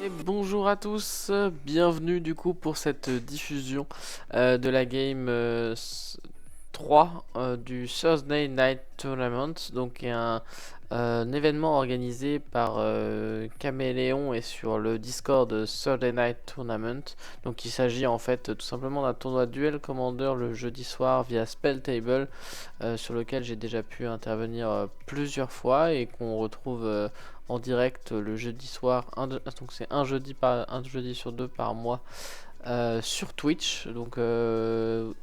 Et bonjour à tous, bienvenue du coup pour cette diffusion de la game 3 du Thursday Night Tournament, donc qui est un événement organisé par Caméléon et sur le Discord Thursday Night Tournament. Donc il s'agit en fait tout simplement d'un tournoi Duel Commander le jeudi soir via Spelltable, sur lequel j'ai déjà pu intervenir plusieurs fois et qu'on retrouve en direct le jeudi soir. Donc c'est un jeudi sur deux par mois sur Twitch. Donc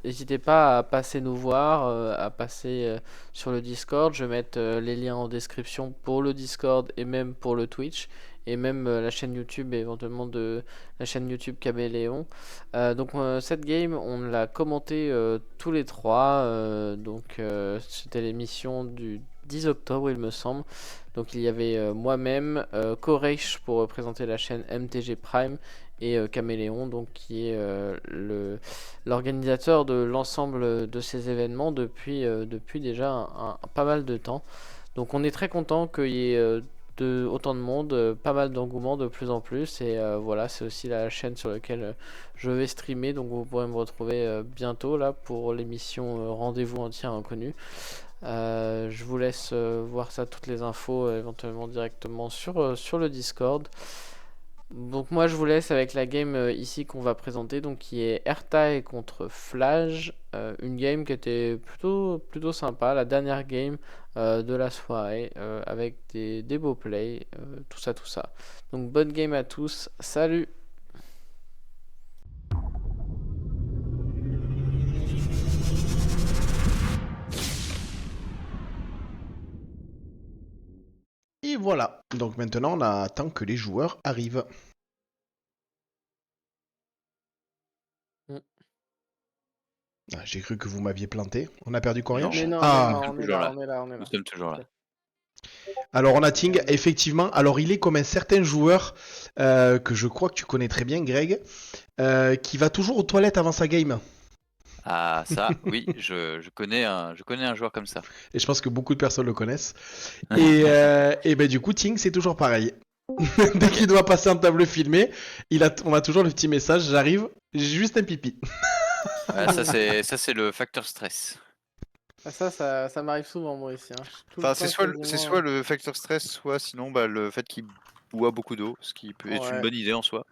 n'hésitez pas à passer nous voir, à passer sur le Discord. Je vais mettre les liens en description pour le Discord et même pour le Twitch. Et même la chaîne YouTube, éventuellement de la chaîne YouTube Caméléon. Donc cette game, on l'a commenté tous les trois. C'était l'émission du 10 octobre, il me semble. Donc il y avait moi-même, Koreish pour représenter la chaîne MTG Prime et Caméléon, donc qui est l'organisateur de l'ensemble de ces événements depuis déjà pas mal de temps. Donc on est très content qu'il y ait autant de monde, pas mal d'engouement de plus en plus. Et voilà, c'est aussi la chaîne sur laquelle je vais streamer. Donc vous pourrez me retrouver bientôt là pour l'émission Rendez-vous entier inconnu. Je vous laisse voir ça, toutes les infos éventuellement directement sur le Discord. Donc moi je vous laisse avec la game ici qu'on va présenter, donc qui est Ertai contre Flage, une game qui était plutôt sympa, la dernière game de la soirée, avec des beaux plays, tout ça tout ça. Donc bonne game à tous, salut. Et voilà, donc maintenant on attend que les joueurs arrivent. Mm. Ah, j'ai cru que vous m'aviez planté. On a perdu Non, Mais Corianche. non, mais Ah, non, on est toujours là, là. on est là, on est Nous là. sommes toujours là. alors on a Ting, effectivement. Alors il est comme un certain joueur que je crois que tu connais très bien, Greg, qui va toujours aux toilettes avant sa game. Ah, ça, oui, je connais un joueur comme ça. Et je pense que beaucoup de personnes le connaissent. Et ben du coup, Ting, c'est toujours pareil. Dès qu'il doit passer en table filmée, on a toujours le petit message, j'arrive, j'ai juste un pipi. Ouais, ça c'est le facteur stress. Ah, ça m'arrive souvent moi ici, hein. Tout le Enfin, temps c'est quasiment. soit le facteur stress, soit sinon le fait qu'il boit beaucoup d'eau, ce qui peut être une Ouais. bonne idée en soi.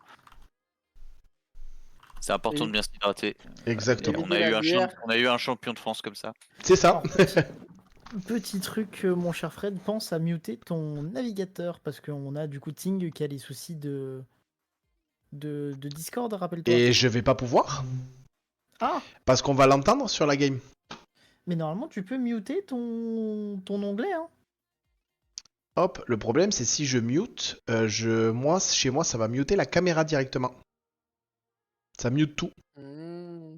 C'est important de Évite- bien s'hydrater. Et Exactement. on Éviter a la eu bière. on a eu un champion de France comme ça. C'est ça. Alors, petit truc, mon cher Fred, pense à muter ton navigateur parce qu'on a du coup Ting qui a les soucis de Discord, rappelle-toi. Et je vais pas pouvoir, Ah, parce qu'on va l'entendre sur la game. mais normalement tu peux muter ton onglet, hein. Hop, le problème c'est si je mute, chez moi ça va muter la caméra directement. Ça mute tout. Hmm.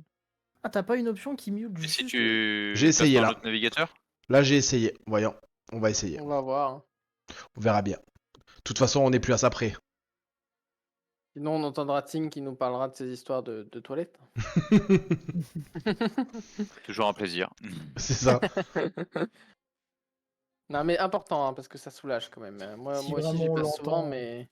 Ah, t'as pas une option qui mute Et si juste. tu J'ai passes essayé par un là. autre navigateur? Là j'ai essayé, voyons, on va essayer. On va voir, hein. On verra bien. De toute façon on n'est plus à ça près. Sinon, on entendra Ting qui nous parlera de ses histoires de toilettes. Toujours un plaisir. C'est ça. Non, mais important, hein, parce que ça soulage quand même. Moi Si aussi, j'y vraiment on passe souvent, l'entend. mais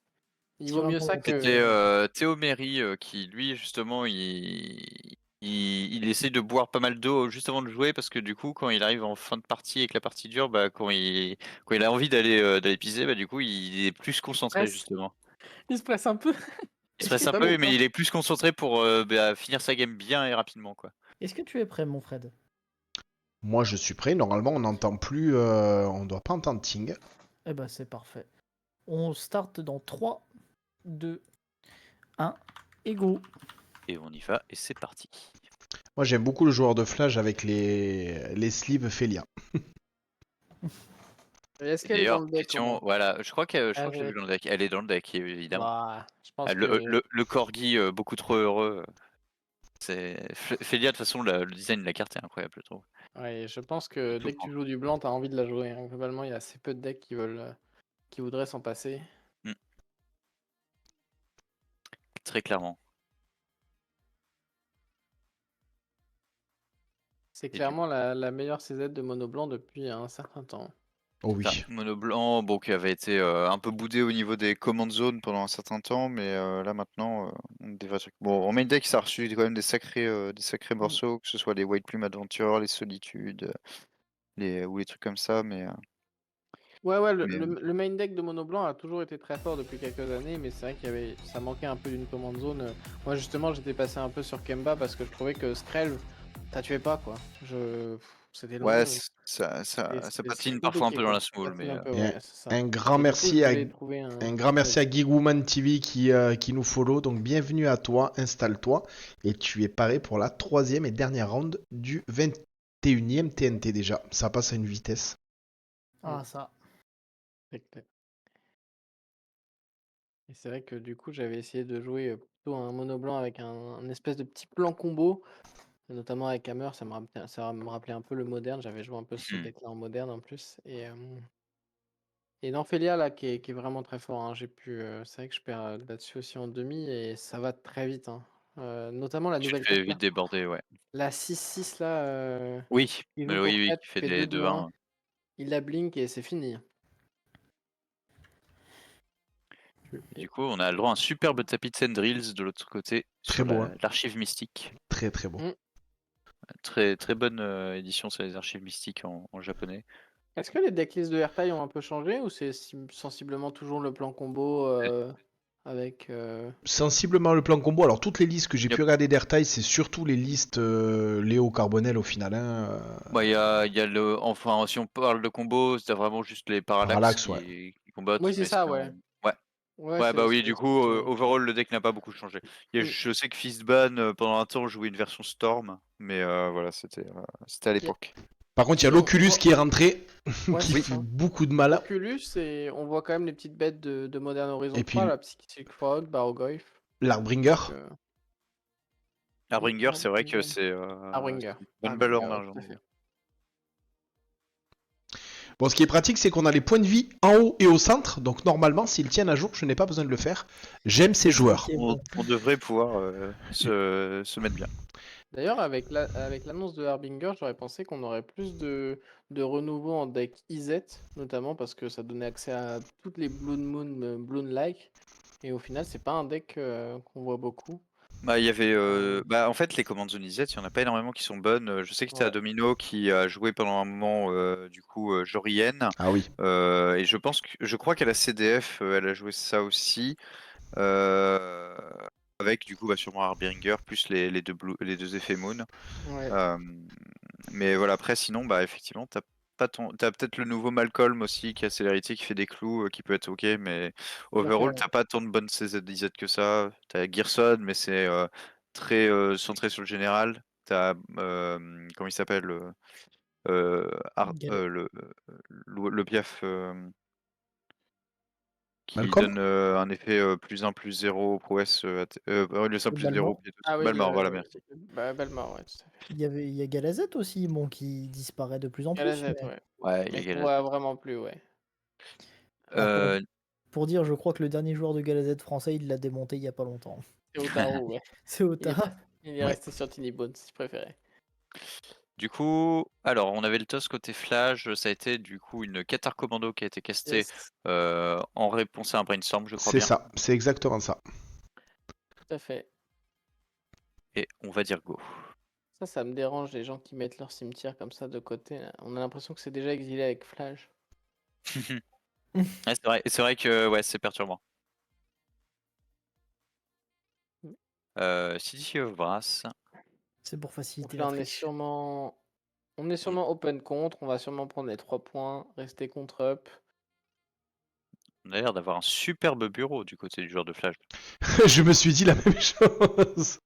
il Si vaut mieux vraiment ça on que. C'était Théo Méry qui, lui, justement, il essaie de boire pas mal d'eau juste avant de jouer parce que du coup, quand il arrive en fin de partie et que la partie dure, bah, quand il a envie d'aller pisser, bah, du coup, il est plus concentré, Presse. justement. Il se presse un peu. Il se Est-ce presse que, un Pas peu, longtemps. mais il est plus concentré pour bah, finir sa game bien et rapidement, quoi. est-ce que tu es prêt, mon Fred? Moi je suis prêt, normalement on n'entend plus, on doit pas entendre Ting. Eh ben, c'est parfait. On start dans 3, 2, 1, et go. Et on y va, et c'est parti. Moi j'aime beaucoup le joueur de Flash avec les sleeves Félia. Et est-ce Et qu'elle est dans d'ailleurs, le deck au question, moins? voilà, je crois que Ah, je l'ai vu dans le deck. Elle est dans le deck, évidemment. Bah, je pense Ah, que. le corgi beaucoup trop heureux. Félia, de toute façon, le design de la carte est incroyable, je trouve. Ouais, je pense que Tout dès que prend. tu joues du blanc, t'as envie de la jouer, hein. Globalement, il y a assez peu de decks qui voudraient s'en passer. Mm. Très clairement. C'est Et du clairement la meilleure CZ de mono blanc depuis un certain temps. Oh Ça, oui. mono blanc, bon, qui avait été un peu boudé au niveau des command zones pendant un certain temps, mais là maintenant, on a des vrais trucs. Bon, en main deck, ça a reçu quand même des sacrés morceaux, que ce soit les White Plume Adventure, les Solitudes, ou les trucs comme ça, Ouais, le, mais, le- le main deck de Mono Blanc a toujours été très fort depuis quelques années, mais c'est vrai ça manquait un peu d'une command zone. Moi justement, j'étais passé un peu sur Kemba parce que je trouvais que Skrelv, ça tuait pas quoi. C'était ouais, long, ça c'était patine parfois un compliqué peu dans quoi. la Ça small, patine mais un peu, Et ouais, c'est ça. un grand Et du coup, merci je à voulais trouver un grand merci à Gigwoman TV qui nous follow. Donc bienvenue à toi, installe-toi. Et tu es paré pour la troisième et dernière round du 21e TNT déjà. Ça passe à une vitesse. Ah, ça. C'est clair. Et c'est vrai que du coup, j'avais essayé de jouer plutôt un mono blanc avec un espèce de petit plan combo, notamment avec Hammer, ça me rappelait un peu le moderne. J'avais joué un peu ce deck-là en moderne en plus. Et Norphelia là qui est vraiment très fort, hein. C'est vrai que je perds là-dessus aussi en demi et ça va très vite, hein. Notamment la tu te nouvelle fais carte vite là, déborder, ouais. la 6-6 là, Oui, qui joue mais oui, pour oui, 4, qui tu fait fais des 2-2-1, 2-1. il la blink et c'est fini. Du coup, on a le droit à un superbe tapis de Sandrills de l'autre côté, Très sur beau, hein. l'archive mystique. Très très beau. Mm. Très, très bonne édition sur les archives mystiques en japonais. Est-ce que les decklists de Airtile ont un peu changé ou c'est sensiblement toujours le plan combo avec Sensiblement le plan combo. Alors toutes les listes que j'ai Yep. pu regarder d'Airtile, c'est surtout les listes Léo Carbonel au final. Hein. Bah, il y a enfin, si on parle de combo, c'est vraiment juste les Parallax Parallax, ouais. qui combattent, Oui, c'est mais ça, sinon, ouais. ouais. Ouais, Ouais, bah oui, c'est du coup, sensiblement pareil. overall, le deck n'a pas beaucoup changé. Mm. Je sais que Fistban, pendant un temps, jouait une version Storm, mais voilà, c'était à Y a- l'époque. Par contre, il y a Si on l'Oculus voit. qui est rentré, Ouais, qui c'est fait ça. beaucoup de mal. Oculus, et on voit quand même les petites bêtes de Modern Horizon Et 3, puis la Psychic Frog, Barrogoyf. l'Arbringer. Donc, Harbinger, c'est vrai que Harbinger. Harbinger. c'est une bonne valeur Harbinger, en ouais, argent. tout à fait. Bon, ce qui est pratique, c'est qu'on a les points de vie en haut et au centre. Donc normalement, s'ils tiennent à jour, je n'ai pas besoin de le faire. J'aime ces C'est ça joueurs. qui est bon. On devrait pouvoir se mettre bien. D'ailleurs, avec l'annonce de Harbinger, j'aurais pensé qu'on aurait plus de renouveau en deck IZ, notamment parce que ça donnait accès à toutes les Blood Moon, Bloon-like. Et au final, c'est pas un deck qu'on voit beaucoup. Bah, il y avait, en fait, les commandes Zone Z, il y en a pas énormément qui sont bonnes. Je sais que tu as Ouais. Domino qui a joué pendant un moment, du coup, Jorienne. Ah oui. Et je crois qu'à la CDF, elle a joué ça aussi. euh, Avec, du coup, bah, sûrement Harbinger, plus les deux effets Moon. Ouais. Mais voilà, après, sinon, bah, effectivement, t'as peut-être le nouveau Malcolm aussi, qui a Célérité, qui fait des clous, qui peut être ok, mais Tout à fait, overall, ouais. t'as pas tant de bonnes CZ que ça. T'as Gearson, mais c'est très centré sur le général. T'as, comment il s'appelle Galère. le Piaf, qui Malcolm. donne un effet +1/+0 prouesse, le simple Le +0 Balmort. pied Ah oui, Balmort, voilà, merci. Balmor, ouais, tout à fait. Il y a Galazet aussi, bon, qui disparaît de plus en plus. Galazet, Mais... ouais. Ouais, il y Mais a qu'on Galazet. voit vraiment plus, ouais. Alors, Euh, pour dire, je crois que le dernier joueur de Galazet français, il l'a démonté il y a pas longtemps. C'est Otaru, ouais. C'est Il est, Ota. il est Ouais. resté sur Tiny Bones, si je préférais. Du coup, alors on avait le toss côté Flash, ça a été du coup une Qatar Commando qui a été castée Yes, en réponse à un brainstorm, je crois C'est bien. ça. C'est exactement ça. tout à fait. Et on va dire go. Ça me dérange, les gens qui mettent leur cimetière comme ça de côté, là. On a l'impression que c'est déjà exilé avec Flash. Ouais, c'est vrai que ouais, c'est perturbant. City of Brass. C'est pour Donc faciliter là, la on est triche. sûrement open contre, on va sûrement prendre les 3 points, rester contre up. On a l'air d'avoir un superbe bureau du côté du joueur de Flash. Je me suis dit la même chose.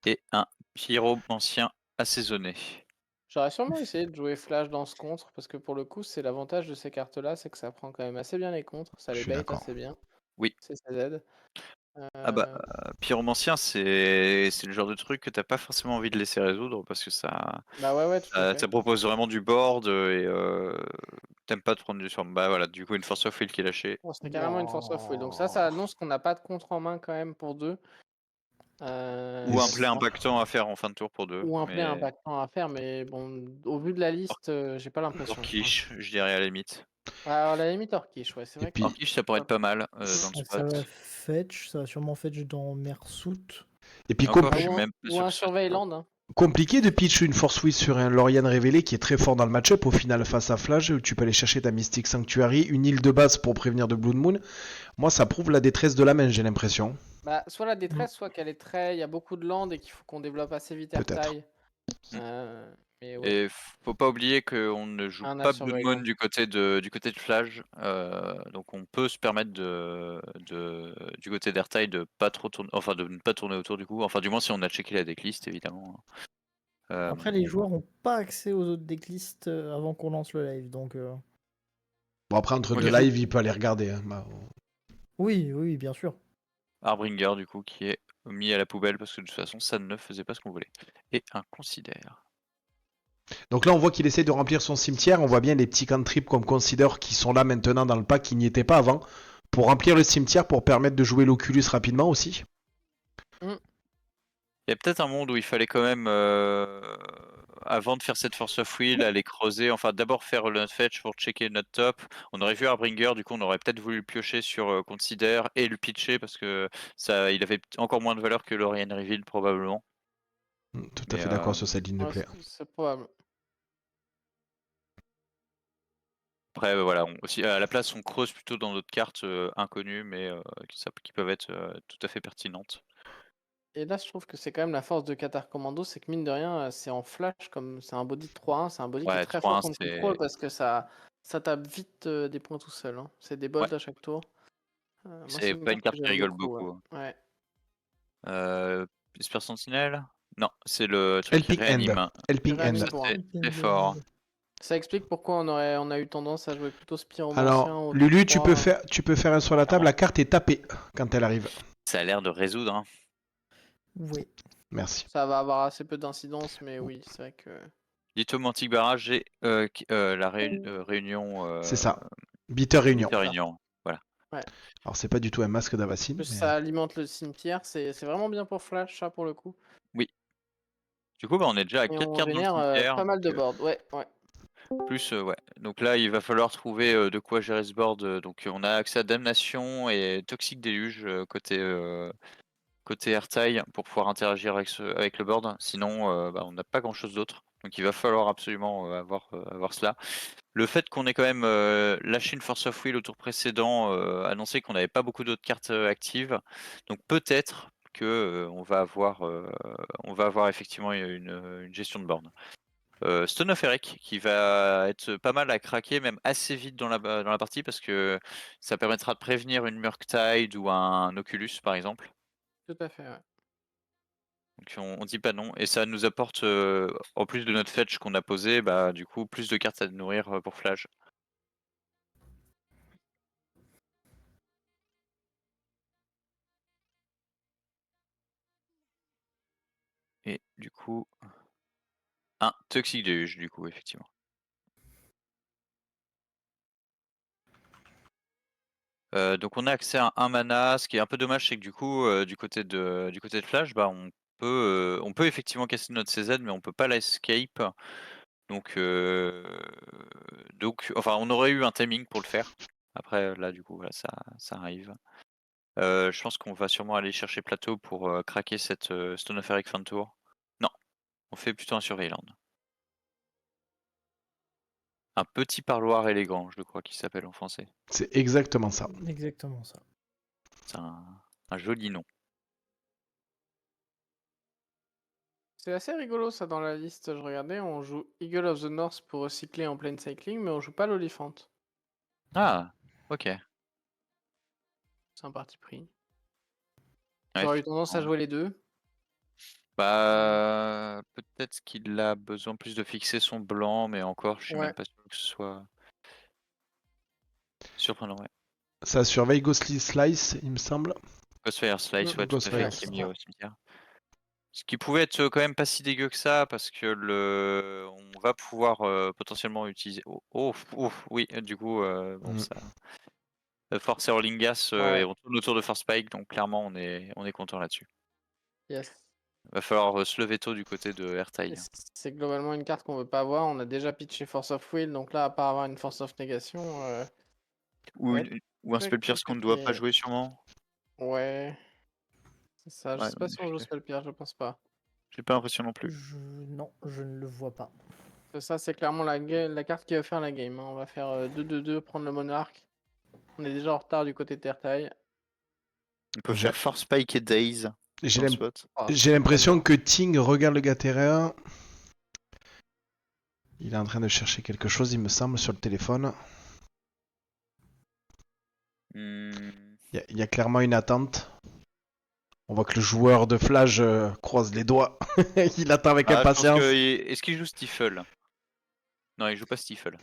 Et un pyromancien assaisonné. J'aurais sûrement essayé de jouer Flash dans ce contre, parce que pour le coup, c'est l'avantage de ces cartes-là, c'est que ça prend quand même assez bien les contres, ça Je les suis bait d'accord. assez bien. Oui. C'est CZ. Ah bah, Euh, pyromancien, c'est le genre de truc que t'as pas forcément envie de laisser résoudre parce que Bah ouais, tout à fait. ça propose vraiment du board et t'aimes pas te prendre du swarm. Bah voilà, du coup une force of will qui est lâchée. Bon, c'était carrément une force of will. Donc ça annonce qu'on n'a pas de contre en main quand même pour 2. Ou un Et play impactant à faire en fin de tour pour 2. ou un play impactant à faire, mais bon, au vu de la liste, j'ai pas l'impression. Orkish, je dirais à la limite. Alors, à la limite, Orkish, ouais, c'est Et vrai puis- que. Orkish, ça pourrait être pas mal dans le Ça va spot. fetch, ça va sûrement fetch dans Mersout. Et puis Encore, Ah, je suis ou un, même pas ou sûr un que ce soit Surveilland. Hein. compliqué de pitch une Force Wheel sur un Lorian révélé qui est très fort dans le match-up au final face à Flash, où tu peux aller chercher ta Mystic Sanctuary, une île de base pour prévenir de Blood Moon. Moi, ça prouve la détresse de la main, j'ai l'impression. Bah, soit la détresse, soit qu'elle est très. Il y a beaucoup de land et qu'il faut qu'on développe assez vite Peut-être. Airtile. Mais ouais, Et faut pas oublier qu'on ne joue un pas As Blood Surveillant. Moon du côté de Flash, donc on peut se permettre du côté d'Airtile de pas trop tourner, enfin de ne pas tourner autour du coup, enfin du moins si on a checké la decklist évidemment. Après, les joueurs n'ont pas accès aux autres decklists avant qu'on lance le live, donc... Bon, après, entre Ok. deux lives, il peut aller regarder. Hein. Oui, oui, bien sûr. Harbringer du coup qui est mis à la poubelle parce que de toute façon ça ne faisait pas ce qu'on voulait. Et un considère. Donc là, on voit qu'il essaie de remplir son cimetière. On voit bien les petits cantrips comme Consider qui sont là maintenant dans le pack, qui n'y étaient pas avant, pour remplir le cimetière, pour permettre de jouer l'Oculus rapidement aussi. Il y a peut-être un monde où il fallait quand même, avant de faire cette Force of Will, aller creuser, enfin d'abord faire le fetch pour checker notre top. On aurait vu Harbringer, du coup on aurait peut-être voulu le piocher sur Consider et le pitcher parce que ça, il avait encore moins de valeur que l'Orient Reveal probablement. Tout à Mais, fait d'accord sur cette ligne de Ouais, play. c'est probable. Après voilà, aussi à la place on creuse plutôt dans d'autres cartes inconnues mais qui peuvent être tout à fait pertinentes. Et là, je trouve que c'est quand même la force de Qatar Commando, c'est que mine de rien, c'est en flash, comme c'est un body de 3-1, c'est un body qui est Ouais, très 3-1 fort contre c'est. contrôle parce que ça tape vite des points tout seul. Hein. C'est des bolts Ouais. à chaque tour. Moi, C'est une pas une carte que carte qui j'aime rigole beaucoup. beaucoup. Ouais. Esper Sentinelle? Non, c'est le truc qui Helping Hand. réanime. Helping Hand. C'est très fort. Ça explique pourquoi on a eu tendance à jouer plutôt Spiromancien Alors, au Lulu, top 3. tu peux faire un sur la table. La carte est tapée quand elle arrive. Ça a l'air de résoudre. Hein. Oui. Merci. Ça va avoir assez peu d'incidence, mais oui, c'est vrai que. Lithomantic Barrage et la réunion. C'est ça. Bitter Réunion. Bitter Réunion. Voilà. Ouais. Alors, c'est pas du tout un masque d'Avacine. Plus Mais... ça alimente le cimetière, c'est vraiment bien pour Flash, ça pour le coup. Oui. Du coup, on est déjà à Et 4 on cartes dans le génère cimetière. pas mal de donc, boards, ouais. plus, ouais. Donc là, il va falloir trouver de quoi gérer ce board. Donc, on a accès à Damnation et Toxic Déluge côté Airtile pour pouvoir interagir avec le board. Sinon, on n'a pas grand chose d'autre. Donc il va falloir absolument avoir cela. Le fait qu'on ait quand même lâché une Force of Will au tour précédent annonçait qu'on n'avait pas beaucoup d'autres cartes actives. Donc peut-être que on va avoir effectivement une gestion de board. Stone of Eric qui va être pas mal à craquer, même assez vite dans la partie parce que ça permettra de prévenir une Murktide ou un Oculus par exemple. Tout à fait, ouais. Donc on dit pas non. Et ça nous apporte, en plus de notre fetch qu'on a posé, du coup plus de cartes à nourrir pour Flash. Et du coup, un Toxic Deluge du coup, effectivement. Donc on a accès à un mana. Ce qui est un peu dommage, c'est que du coup, du côté de Flash, on peut effectivement casser notre CZ, mais on peut pas la escape. Donc, enfin, on aurait eu un timing pour le faire. Après, là, du coup, voilà, ça arrive. Je pense qu'on va sûrement aller chercher plateau pour craquer cette Stone of Eric fin de tour. Non, on fait plutôt un Surveilland. Un petit parloir élégant, je crois qu'il s'appelle en français. C'est exactement ça. Exactement ça. C'est un joli nom. C'est assez rigolo ça dans la liste, je regardais, on joue Eagle of the North pour recycler en plein cycling, mais on joue pas l'Oliphant. Ah, ok. C'est un parti pris. Ouais, J'aurais eu tendance à jouer les deux. peut-être qu'il a besoin plus de fixer son blanc, mais encore, je suis Ouais. même pas sûr que ce soit surprenant. Ouais. Ça surveille Ghostly Slice, il me semble. Ghostfire Slice, ouais, tout à fait, Ghostfire, qui est c'est mis ça. au cimetière. Ce qui pouvait être quand même pas si dégueu que ça, parce que on va pouvoir potentiellement utiliser. Oui, du coup, ça. Force Erlingas et Ouais. on tourne autour de Force Spike, donc clairement on est content là-dessus. Yes. Va falloir se lever tôt du côté de Et Ertai. c'est globalement une carte qu'on veut pas avoir. On a déjà pitché Force of Will, donc là, à part avoir une Force of Négation, Ou, ouais, ou un très spell pierce qu'on ne doit pas compliqué. jouer sûrement. Ouais, c'est ça. Je Ouais, sais pas si on joue Spell Pierre, je pense pas. j'ai pas l'impression non plus. Non, je ne le vois pas. Ça, c'est clairement la carte qui va faire la game, hein. On va faire 2-2-2, prendre le monarque. On est déjà en retard du côté de Tertaille. On peut J'ai- faire Force Spike et Daze J'ai dans le l'im- spot. Ah, j'ai l'impression que Ting regarde le Gaterrain. Il est en train de chercher quelque chose, il me semble, sur le téléphone. Hmm. Il y a clairement une attente. On voit que le joueur de Flash croise les doigts. Il attend avec Ah, je pense impatience. que... Est-ce qu'il joue Stifle? Non, il joue pas Stifle.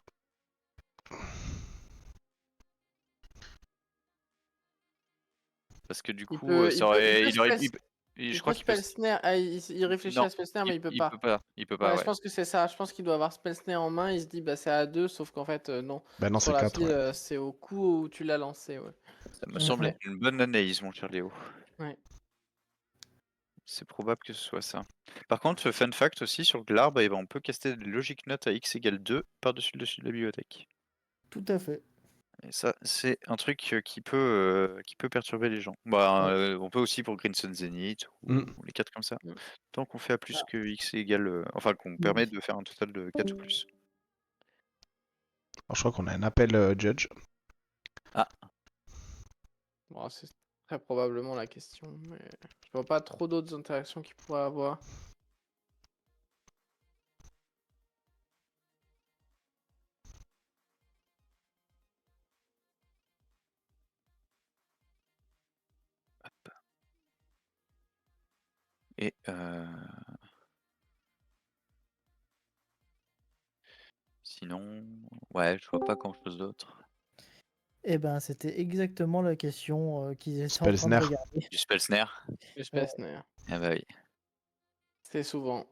Parce que du Il coup, peut, ça il peut, aurait... il peut il aurait... spell, je il crois peut qu'il peut... spell snare. Ah, il réfléchit Non, à spell snare, mais il peut il pas. peut pas. Il peut pas, Ouais, ouais. je pense que c'est ça. Je pense qu'il doit avoir spell snare en main. Il se dit, bah c'est à 2, sauf qu'en fait, non. Ben non, Sur c'est la 4. file, Ouais. c'est au coup où tu l'as lancé. Ouais. Ça me semble Mhm. être une bonne analyse, mon cher Léo. Ouais. C'est probable que ce soit ça. Par contre, fun fact aussi, sur l'arbre, eh ben, on peut caster des logic notes à x égale 2 par-dessus le dessus de la bibliothèque. Tout à fait. Et ça, c'est un truc qui peut perturber les gens. Bah, on peut aussi pour Green Sun Zenith ou les 4 comme ça. Mm. Tant qu'on fait à plus que x égale... enfin, qu'on permet de faire un total de 4 ou plus. Alors, je crois qu'on a un appel Judge. Bon, c'est très probablement la question, mais je vois pas trop d'autres interactions qu'il pourrait avoir. Et sinon, ouais, je vois pas grand chose d'autre. Eh ben, c'était exactement la question qu'ils étaient en Spell train de snare. regarder. Du spell snare. Le spell snare. Ah bah oui. C'est souvent.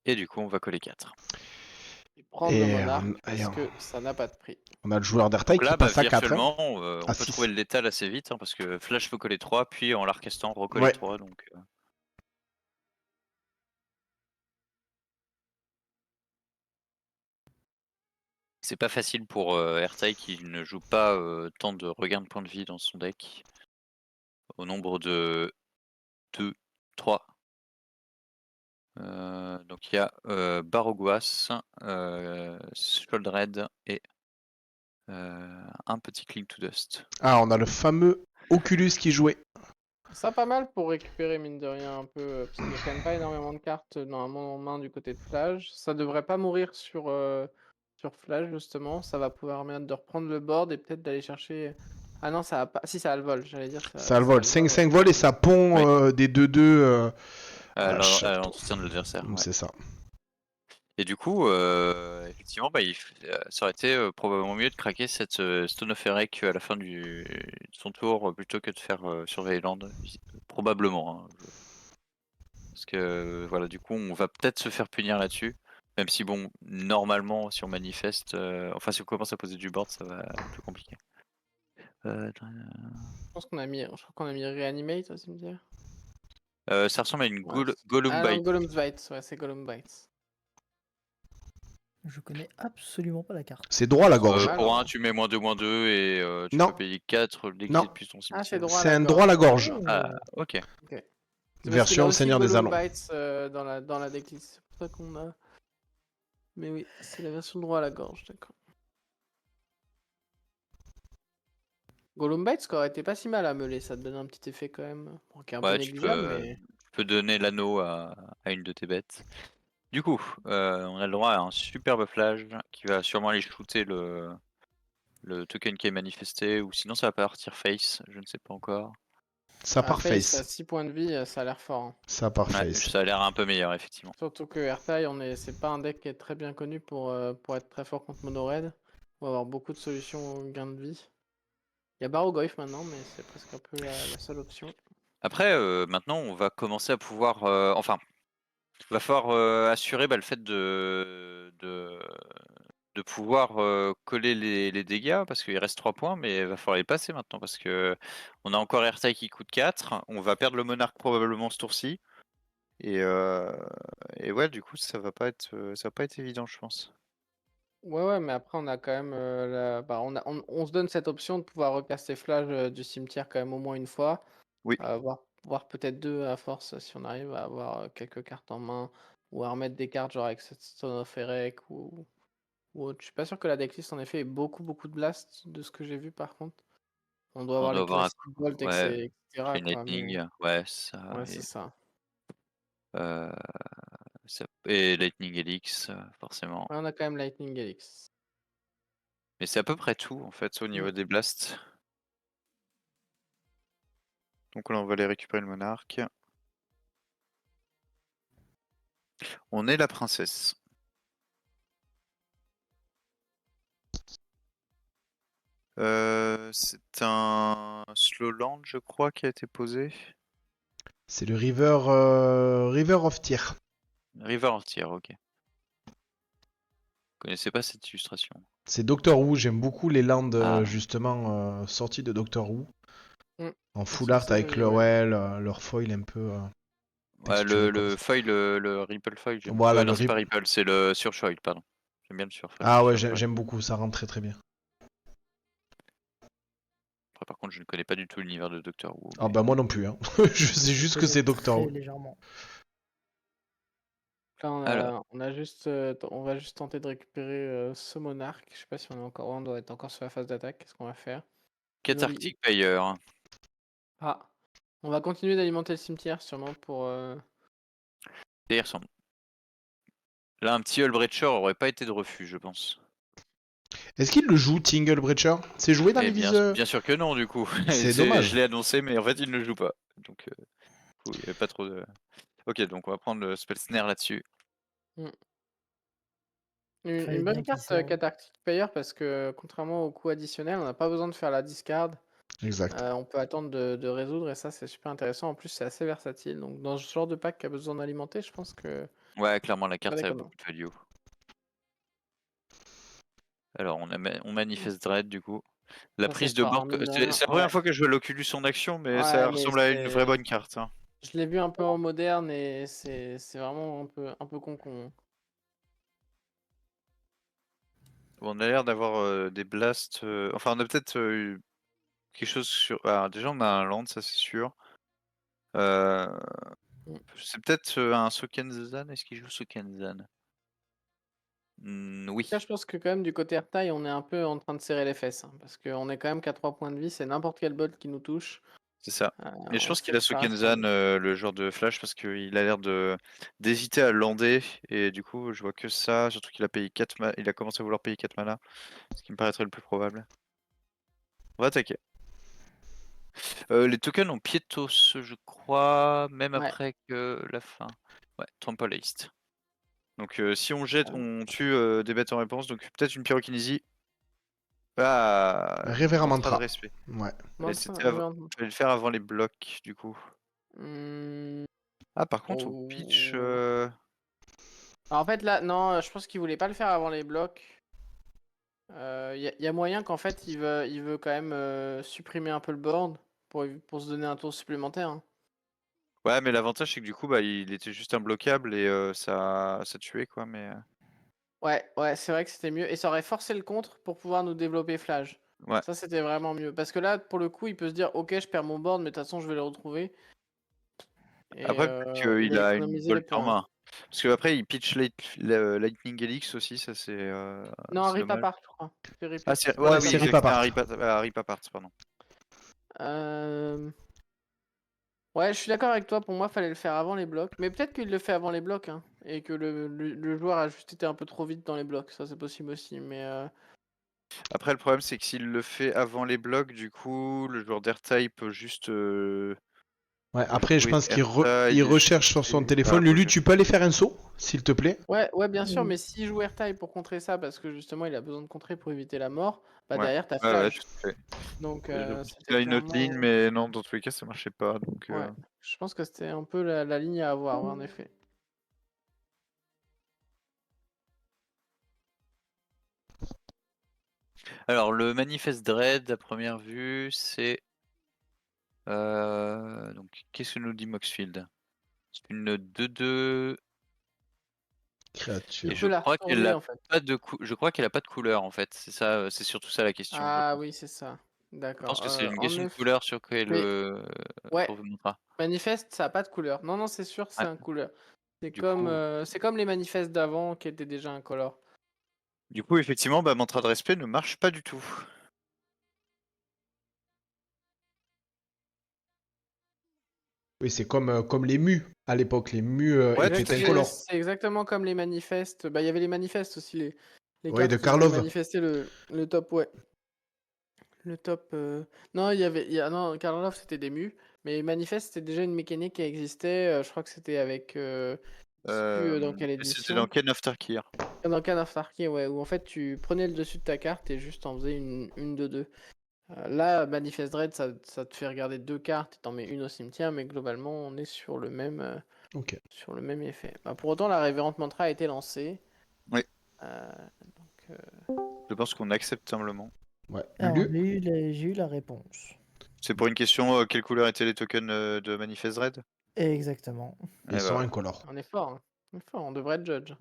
Et du coup, on va coller 4. Et prendre le Et monarque on, et parce que ça n'a pas de prix. on a le joueur d'Ertail Donc qui là, bah, passe à 4. virtuellement, on À peut 6. trouver le létal assez vite, hein, parce que Flash peut coller 3, puis en l'arcastant, recoller Ouais. 3. Donc, c'est pas facile pour Ertai qui ne joue pas tant de regain de points de vie dans son deck. Au nombre de 2, 3. Donc il y a Baroguas, Sholdred et un petit Cling to Dust. Ah, on a le fameux Oculus qui jouait. Ça pas mal pour récupérer mine de rien un peu, parce qu'il n'y a quand même pas énormément de cartes normalement en main du côté de Flash. Ça devrait pas mourir sur Flash justement, ça va pouvoir permettre de reprendre le board et peut-être d'aller chercher... Ah non, ça a pas... Si, ça a le vol, j'allais dire. Ça le ça a vol. le 5-5 vol et ça pond Oui. des 2-2 à À chaque tour. l'entretien de l'adversaire. Ouais. C'est ça. Et du coup, effectivement, bah, ça aurait été probablement mieux de craquer cette Stone of Eric à la fin de son tour plutôt que de faire Surveilland. Probablement. Hein, Parce que voilà, du coup, on va peut-être se faire punir là-dessus. Même si, bon, normalement, si on manifeste, enfin, si on commence à poser du board, ça va être plus compliqué. Je pense qu'on a mis... Je crois qu'on a mis Reanimate au cimetière. Ça ressemble à une Ouais. Gollum Ah non, Bite. Gollum's Bite, ouais, c'est Gollum Bite. Je connais absolument pas la carte. C'est droit à la gorge. mal, Pour hein. un, tu mets -2 et tu Non. peux payer 4 dès que Non. c'est depuis ton Ah, cimetière. c'est droit à C'est la un gorge. droit à la gorge. Ah, ok. C'est parce qu'il a Version aussi Seigneur des Gollum Anneaux. Bites dans la decklist, c'est pour ça qu'on a... Mais oui, c'est la version droit à la gorge, d'accord. Gollum Bites, qui aurait été pas si mal à meuler, ça te donne un petit effet quand même. Bon, qui est un peu Ouais, négligeable, mais... tu peux donner l'anneau à une de tes bêtes. Du coup, on a le droit à un superbe flash qui va sûrement aller shooter le token qui est manifesté, ou sinon ça va partir face, je ne sais pas encore. Ça part Face à face. 6 points de vie, ça a l'air fort, hein. Ça part Ouais, face. ça a l'air un peu meilleur, effectivement. Surtout que Ertai, c'est pas un deck qui est très bien connu pour être très fort contre Mono Red. On va avoir beaucoup de solutions au gain de vie. Il y a Barogoyf maintenant, mais c'est presque un peu la seule option. Après, maintenant, on va commencer à pouvoir... enfin, il va falloir assurer le fait de pouvoir coller les dégâts parce qu'il reste 3 points, mais il va falloir les passer maintenant parce que on a encore Airtag qui coûte 4. On va perdre le monarque probablement ce tour-ci. Et, ouais, du coup, ça va pas être évident, je pense. Ouais, mais après, on a quand même. On se donne cette option de pouvoir recaster Flash du cimetière quand même au moins une fois. Oui. Voire peut-être deux à force si on arrive à avoir quelques cartes en main. Ou à remettre des cartes genre avec cette Stone of Erec ou autre. Je suis pas sûr que la decklist en effet ait beaucoup de blast de ce que j'ai vu par contre. On doit On avoir doit les avoir classiques Bolt, ouais, etc. Free quoi, Lightning, mais ouais, ça ouais, c'est ça. euh, et Lightning Helix, forcément. Ouais, on a quand même Lightning Helix. Mais c'est à peu près tout en fait au niveau des blasts. Donc là, on va aller récupérer le monarque. On est la princesse. C'est un Slowland, je crois, qui a été posé. C'est le River of Tyr. River Hortier, ok. Je connaissais pas cette illustration. C'est Doctor Who, j'aime beaucoup les landes Ah. justement sorties de Doctor Who. Mm. En Elles full sont art assez avec jolies, ouais. leur foil un peu Ouais, texturé comme le ça. foil, le Ripple foil, Voilà, le non, c'est pas rip. Ripple, c'est le Surfoil, pardon. J'aime bien le Ah ouais, Surfoil. j'aime beaucoup, ça rentre très bien. Après, par contre, je ne connais pas du tout l'univers de Doctor Who. Ah bah moi non plus, hein. Je sais juste que c'est Doctor Très Who. légèrement. Là, Alors, on va juste tenter de récupérer ce monarque. Je sais pas si on est encore, on doit être encore sur la phase d'attaque. Qu'est-ce qu'on va faire? Cathartic Payer. Ah, on va continuer d'alimenter le cimetière sûrement pour. Et il ressemble. Là, un petit Hullbreacher aurait pas été de refus, je pense. Est-ce qu'il le joue, Tingle Breacher? C'est joué dans Et les bien, vises. bien sûr que non, du coup. C'est Je dommage. l'ai annoncé, mais en fait, il ne le joue pas. Donc, il n'y avait pas trop de. Ok, donc on va prendre le Spell Snare là-dessus. Fallait Une bien bonne qu'il carte serve. Cathartic Payer parce que contrairement au coût additionnel, on n'a pas besoin de faire la discard. Exact. On peut attendre de résoudre et ça c'est super intéressant. En plus c'est assez versatile. Donc dans ce genre de pack qui a besoin d'alimenter, je pense que Ouais, clairement, la c'est pas carte, ça a déconnant. beaucoup de value. Alors, on manifeste Dread, du coup. La Ça c'est prise de fort, board, hein, mine de c'est rien. la première Ouais, fois que je vois l'Oculus en action, mais ça ouais, mais ressemble à une vraie bonne carte, hein. je l'ai vu un peu en moderne et c'est vraiment un peu con. Bon, on a l'air d'avoir des blasts. Enfin, on a peut-être quelque chose sur. Ah, déjà, on a un land, ça c'est sûr. Euh, Mm. C'est peut-être un Sokenzan. Est-ce qu'il joue Sokenzan? Oui, Là, je pense que quand même du côté Airtail, on est un peu en train de serrer les fesses, hein, parce qu'on est quand même qu'à 3 points de vie, c'est n'importe quel bot qui nous touche. c'est ça. Mais je pense qu'il a Ça reste Sokenzan, un- le joueur de Flash, parce qu'il a l'air d'hésiter à lander. Et du coup, je vois que ça. Surtout qu'il a payé 4 il a commencé à vouloir payer 4 mana. Ce qui me paraîtrait le plus probable. On va attaquer. Les tokens ont Pietos, je crois, même Ouais. après que la fin. Ouais, Trample Haste. Donc si on jette, Ah. on tue des bêtes en réponse. Donc peut-être une pyrokinésie. Ah, Révérend mantra de mantra. respect. Ouais. Et fallait le faire avant les blocs, du coup. Hmm, Ah, par contre, au pitch. oh. Alors, en fait, là, non, je pense qu'il voulait pas le faire avant les blocs. Y a moyen qu'en fait, il veut quand même supprimer un peu le board pour se donner un tour supplémentaire, hein. Ouais, mais l'avantage, c'est que du coup, bah, il était juste imbloquable et ça tuait, quoi. Mais Ouais, c'est vrai que c'était mieux. Et ça aurait forcé le contre pour pouvoir nous développer Flash. ouais. Ça, c'était vraiment mieux. Parce que là, pour le coup, il peut se dire, ok, je perds mon board, mais de toute façon, je vais le retrouver. Et Après, peut-être il qu'il a a une économisé les bolt en points, hein. main. Parce qu'après, il pitch le Lightning Helix aussi, ça Non, c'est rip dommage. apart, je crois. C'est Ah, Ouais, ouais, rip oui, c'est apart. rip exact, c'est un apart. rip apart, pardon. Euh, Ouais, je suis d'accord avec toi. Pour moi, fallait le faire avant les blocs. Mais peut-être qu'il le fait avant les blocs, hein, et que le joueur a juste été un peu trop vite dans les blocs. Ça, c'est possible aussi. Mais Après, le problème, c'est que s'il le fait avant les blocs, du coup, le joueur d'Airtail peut juste Ouais, après, je jouer pense Airtail il et recherche sur son shooter. Bah, téléphone. faut Lulu, que je- tu peux aller faire un saut, s'il te plaît? ouais, bien sûr. Oui. Mais s'il joue Airtime pour contrer ça, parce que justement, il a besoin de contrer pour éviter la mort, bah Ouais, derrière, t'as ouais, Flash. tout à fait. Donc, J'ai c'était là une autre ligne, clairement. mais non, dans tous les cas, ça marchait pas. Donc, Ouais, je pense que c'était un peu la ligne à avoir, ouais, en effet. Alors, le Manifest Dread, à première vue, c'est. Donc, qu'est-ce que nous dit Moxfield? C'est une 2-2. Et Créature. je peux la crois qu'elle retourner a en fait. pas de je crois qu'elle a pas de couleur en fait. C'est ça, c'est surtout ça la question. Je Ah pense. oui, c'est ça. Je pense D'accord. que c'est une En question de effet, couleur sur quel mais ouais, remontera. manifeste, ça a pas de couleur. Non, non, c'est sûr, c'est Ouais, un couleur. du coup, C'est comme les manifestes d'avant qui étaient déjà incolores. effectivement, bah, mantra de respect ne marche pas du tout. Oui, c'est comme les mus à l'époque. Les mus Ouais, tout étaient à fait. incolores. C'est exactement comme les manifestes. Bah, il y avait les manifestes aussi, les Oui, de cartes qui faisaient Karlov. manifester le top, ouais. Le top. Non, non, Karlov c'était des mus, mais manifeste c'était déjà une mécanique qui existait. Je crois que c'était avec. Je sais plus dans quelle C'était dans édition. Ken of Tarkir. Dans Can of Tarkir, ouais, où en fait tu prenais le dessus de ta carte et juste en faisais une de deux. Là, Manifest Dread, ça te fait regarder deux cartes et t'en mets une au cimetière, mais globalement, on est Ok. sur le même effet. Bah, pour autant, la révérente mantra a été lancée. Oui. Euh, Je pense qu'on accepte humblement. Ouais. Alors, Lulu. j'ai eu la réponse. C'est pour une question quelle couleur étaient les tokens de Manifest Red? Exactement. Ils Eh sont bah, incolores. on est fort, hein. On est fort, on devrait être judge.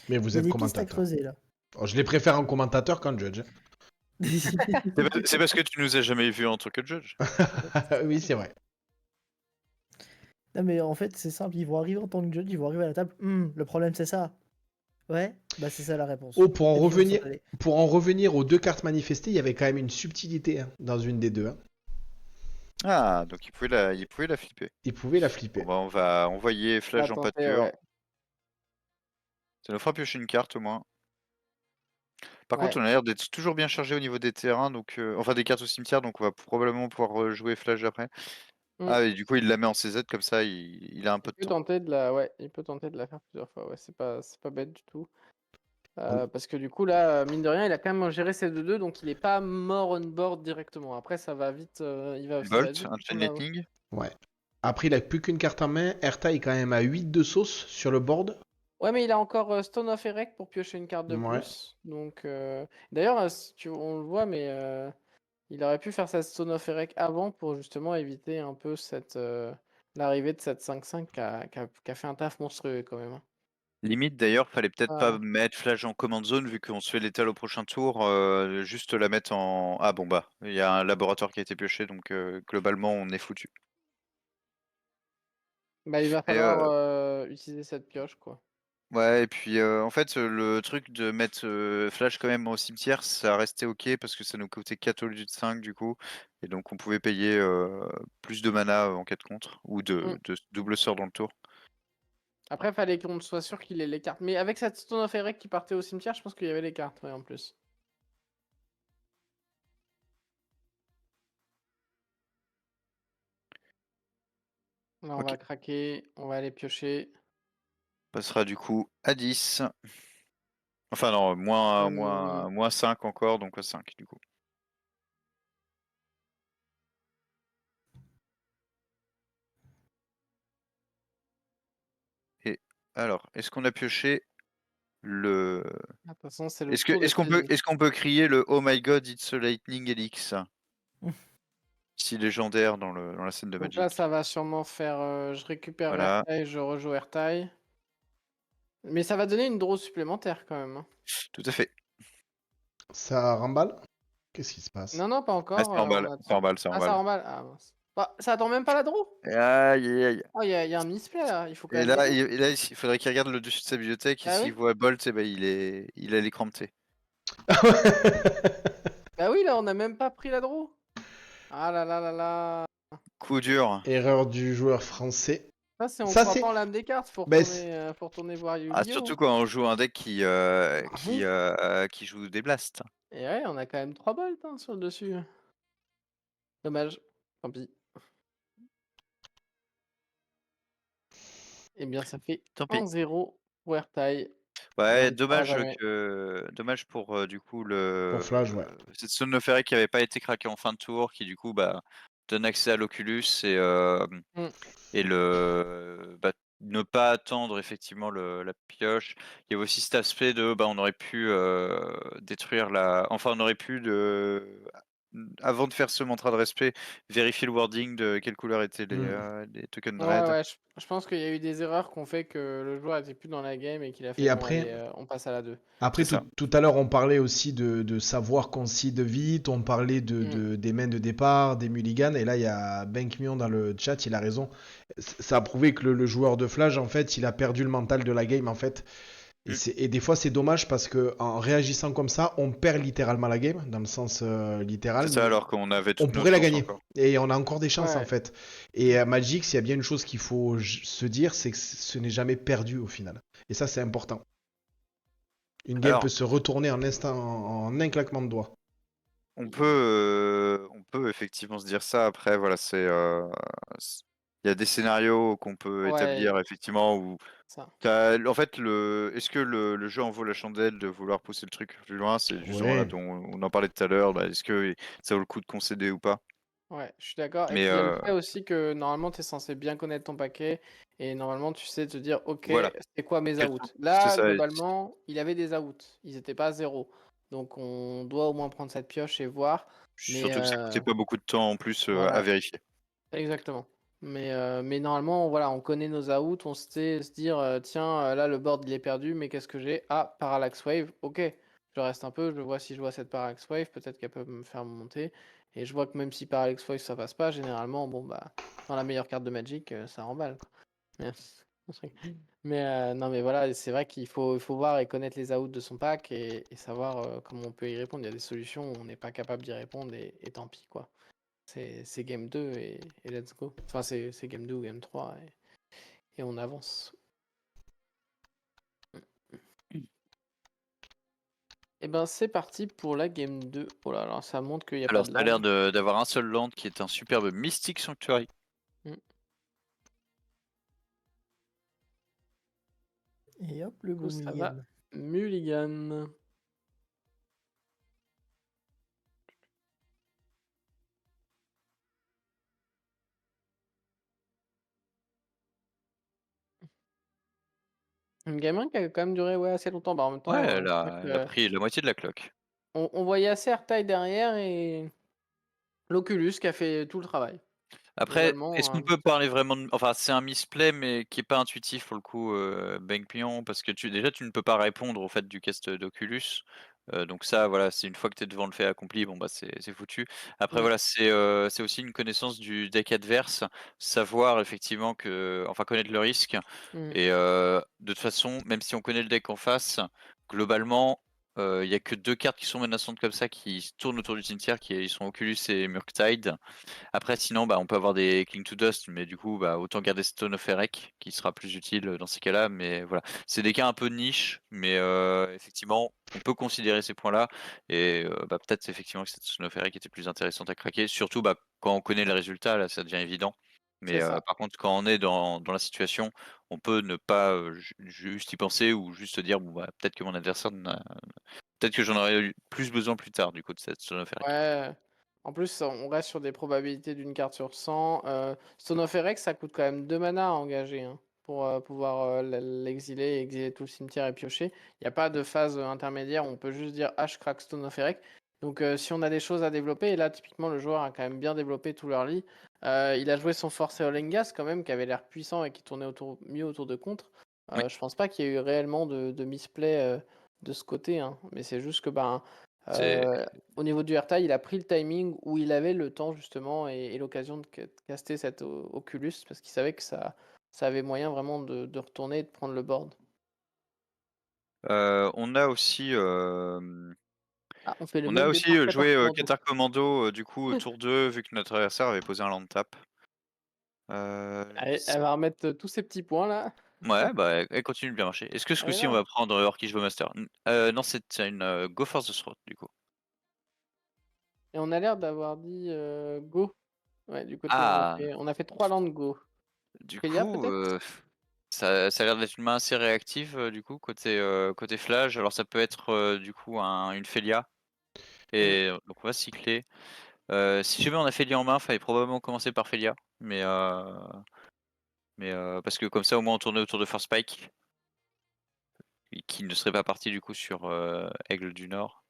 Mais Il vous y a êtes des pistes à commentateur. creuser là. Oh, je les préfère en commentateur qu'en judge. c'est parce que tu nous as jamais vu en tant que judge. Oui, c'est vrai. Non, mais en fait, c'est simple. Ils vont arriver en tant que judge, ils vont arriver à la table. Le problème, c'est ça. Ouais, bah c'est ça la réponse. Oh, Et puis, ils vont s'en aller. pour en revenir aux deux cartes manifestées, il y avait quand même une subtilité hein, dans une des deux. Hein. Ah, donc il pouvait la flipper. Il pouvait la Bon, flipper. bah, on va envoyer On Flash va en tenter, pâture. ouais. Ça nous fera piocher une carte au moins. Par Ouais. contre, on a l'air d'être toujours bien chargé au niveau des terrains, donc enfin des cartes au cimetière, donc on va probablement pouvoir jouer Flash après. Mm. Ah, et du coup, il la met en CZ comme ça, il a un peu Il de peut temps. tenter il peut tenter de la faire plusieurs fois. Ouais, c'est pas bête du tout. Donc, Parce que du coup, là, mine de rien, il a quand même géré ses 2-2, donc il est pas mort on board directement. Après, ça va vite. Ça va Bolt, vite un chain prendre la main. lightning. ouais. Après, il a plus qu'une carte en main. Erta est quand même à 8 de sauce sur le board. Ouais, mais il a encore Stone of Erect pour piocher une carte de Ouais. plus. Donc, d'ailleurs, on le voit, mais il aurait pu faire sa Stone of Erect avant pour justement éviter un peu l'arrivée de cette 5-5 qui a fait un taf monstrueux quand même, hein. Limite d'ailleurs, fallait peut-être pas Ah. mettre Flash en command zone vu qu'on se fait l'étal au prochain tour, juste la mettre en. Ah bon bah, il y a un laboratoire qui a été pioché, donc globalement on est foutu. Bah, il va Et falloir utiliser cette pioche, quoi. ouais, et puis en fait, le truc de mettre Flash quand même au cimetière, ça restait ok parce que ça nous coûtait 4 au lieu de 5 du coup. Et donc on pouvait payer plus de mana en 4 contre, ou Mm. de double sort dans le tour. Après, il fallait qu'on soit sûr qu'il ait les cartes. Mais avec cette Stone of Erect qui partait au cimetière, je pense qu'il y avait les cartes, ouais, en plus. Là, on Ok, va craquer, on va aller piocher. passera du coup à 10. Enfin non, moins 5 encore, donc à 5 du coup. Et alors, est-ce qu'on a pioché le. De toute façon, c'est le tour de Est-ce qu'on peut crier le Oh my god, it's a lightning helix? Si légendaire dans la scène de Donc là, Magic. ça va sûrement faire. Je récupère Voilà, Airtail, je rejoue Airtail. Mais ça va donner une draw supplémentaire quand même, hein. tout à fait. Ça remballe. Qu'est-ce qui se passe? Non, non, pas Ah, encore. ça emballe, On ça attend. emballe, ça Ah, ça emballe. remballe. Ah, mince. Bah, ça attend même pas la draw. Aïe, aïe, aïe. Oh, il y a un misplay là. Il faut quand Et même là, l'aider. il faudrait qu'il regarde le dessus de sa bibliothèque et Ah s'il oui. voit Bolt, eh ben, il a l'écran T. Bah oui, là, on a même pas pris la draw. Ah là là là là. Coup dur. Erreur du joueur français. Ça, c'est on Ça, croit c'est. pas en l'âme des cartes. Ben, Faut retourner voir Ah, Yu-Gi-Oh! surtout quand on joue un deck oui. qui joue des blasts. Et ouais, on a quand même 3 bolts hein, sur le dessus. Dommage. Tant pis. Eh bien, ça fait Tant pis. 1-0 pour Airtail. On Ouais, ne saura jamais. dommage pour du coup Pour Flash, ouais. cette Somnoféré qui avait pas été craqué en fin de tour, qui du coup bah donne accès à l'Oculus Mm. et le bah, ne pas attendre effectivement la pioche. Il y avait aussi cet aspect de, bah, on aurait pu détruire enfin on aurait pu avant de faire ce mantra de respect, vérifier le wording de quelle couleur étaient Hmm. les tokens Ouais, red. ouais, je pense qu'il y a eu des erreurs qui ont fait que le joueur était plus dans la game et qu'il a Et fait bon, après, allez, on passe à la 2. C'est Après, ça. tout à l'heure, on parlait aussi de savoir qu'on seed vite, on parlait Mm. des mains de départ, des mulligans, et là, il y a Bankmion dans le chat, il a raison. Ça a prouvé que le joueur de Flash, en fait, il a perdu le mental de la game, en fait. Mm. Et des fois, c'est dommage parce que en réagissant comme ça, on perd littéralement la game, dans le sens littéral, C'est ça, mais alors qu'on avait on toutes nos pourrait la chances gagner. encore. Et on a encore des chances, en Ouais. fait. Et Magic, s'il y a bien une chose qu'il faut se dire, c'est que ce n'est jamais perdu au final. Et ça, c'est important. Une game peut Alors, se retourner en instant, en un claquement de doigts. on peut effectivement se dire ça. Après, voilà, il y a des scénarios qu'on peut Ouais, établir effectivement où ça. en fait, est-ce que le jeu en vaut la chandelle de vouloir pousser le truc plus loin? C'est justement là Ouais. dont on en parlait tout à l'heure. Bah, est-ce que ça vaut le coup de concéder ou pas? Ouais, je suis d'accord. Et Mais puis il y a le fait aussi que normalement tu es censé bien connaître ton paquet et normalement tu sais te dire ok, voilà. c'est quoi mes Quels outs. sont- C'est Là, ça. globalement, il avait des outs. Ils n'étaient pas à zéro. Donc on doit au moins prendre cette pioche et voir. Mais Surtout que ça coûtait pas beaucoup de temps en plus à voilà, vérifier. exactement. Mais normalement, voilà, on connaît nos outs, on sait se dire tiens, là le board il est perdu, mais qu'est-ce que j'ai? Ah, Parallax Wave, ok. Je reste un peu, je vois si je vois cette Parallax Wave, peut-être qu'elle peut me faire monter. Et je vois que même si Parallax Wave ça passe pas, généralement, bon bah, dans la meilleure carte de Magic, ça remballe, quoi. Mais, non, mais voilà, c'est vrai qu'il faut voir et connaître les outs de son pack et savoir comment on peut y répondre. Il y a des solutions où on n'est pas capable d'y répondre et tant pis, quoi. C'est game 2 et let's go. Enfin, c'est game 2 ou game 3 et on avance. Et ben, c'est parti pour la game 2. Oh là là, ça montre qu'il n'y a pas Alors, de ça a l'air land. d'avoir un seul land qui est un superbe Mystic Sanctuary. Mm. Et hop, le Du coup, beau ça va. mulligan. Mulligan. Une game 1 qui a quand même duré ouais, assez longtemps. Bah, en même Ouais, temps, elle c'est vrai a, elle a que, pris la moitié de la cloque. on voyait assez Taille derrière et l'Oculus qui a fait tout le travail. Après, est-ce Globalement, qu'on peut parler vraiment de... Enfin, c'est un misplay, mais qui est pas intuitif pour le coup, Bang Pion, parce que déjà, tu ne peux pas répondre au fait du cast d'Oculus. Donc ça, voilà, c'est une fois que tu es devant le fait accompli, bon bah c'est foutu. Après ouais. voilà, c'est aussi une connaissance du deck adverse, savoir effectivement enfin connaître le risque. Mm. Et de toute façon, même si on connaît le deck en face, globalement, il y a que deux cartes qui sont menaçantes comme ça qui se tournent autour du cimetière, ils sont Oculus et Murktide. Après, sinon, bah, on peut avoir des Cling to Dust, mais du coup, bah, autant garder Stone of Erec, qui sera plus utile dans ces cas-là. Mais voilà, c'est des cas un peu niche, mais effectivement, on peut considérer ces points-là. Et bah, peut-être effectivement que cette Stone of Erec était plus intéressante à craquer, surtout bah, quand on connaît le résultat, là, ça devient évident. Mais C'est ça. par contre, quand on est dans la situation, on peut ne pas juste y penser ou juste se dire, bon, bah, peut-être que mon adversaire peut-être que j'en aurais eu plus besoin plus tard, du coup, de cette Stone of Erec. Ouais. En plus, on reste sur des probabilités d'une carte sur 100. Stone of Erex, ça coûte quand même 2 mana à engager hein, pour pouvoir l'exiler, exiler tout le cimetière et piocher. Il n'y a pas de phase intermédiaire, on peut juste dire H crack Stone of Erex. Donc si on a des choses à développer, et là typiquement le joueur a quand même bien développé tout leur lit. Il a joué son Force Olengas quand même, qui avait l'air puissant et qui tournait mieux autour de contre. Oui, Je pense pas qu'il y ait eu réellement de misplay de ce côté, hein, mais c'est juste que ben, c'est euh, au niveau du airtime, il a pris le timing où il avait le temps justement et l'occasion de caster cette Oculus parce qu'il savait que ça avait moyen vraiment de retourner et de prendre le board. On a aussi, Ah, on fait le même départ joué 14 commando. Qatar Commando, du coup, tour 2, vu que notre adversaire avait posé un land tap. Allez, elle va remettre tous ces petits points là. Ouais, bah, elle continue de bien marcher. Est-ce que ce Allez coup-ci, on là. va prendre Orkish Master? Non, c'est une Go for the Throat, du coup. Et on a l'air d'avoir dit go. Ouais, du côté, Ah, on a fait 3 landes go. du Félia coup, peut-être? ça a l'air d'être une main assez réactive, du coup, côté Flash. Alors, ça peut être, du coup, une Felia. Hmm. Et donc, on va cycler. Si jamais on a Felia en main, fallait probablement commencer par Felia. Mais Mais parce que comme ça, au moins, on tournait autour de First Spike, qui ne serait pas parti du coup sur Aigle du Nord.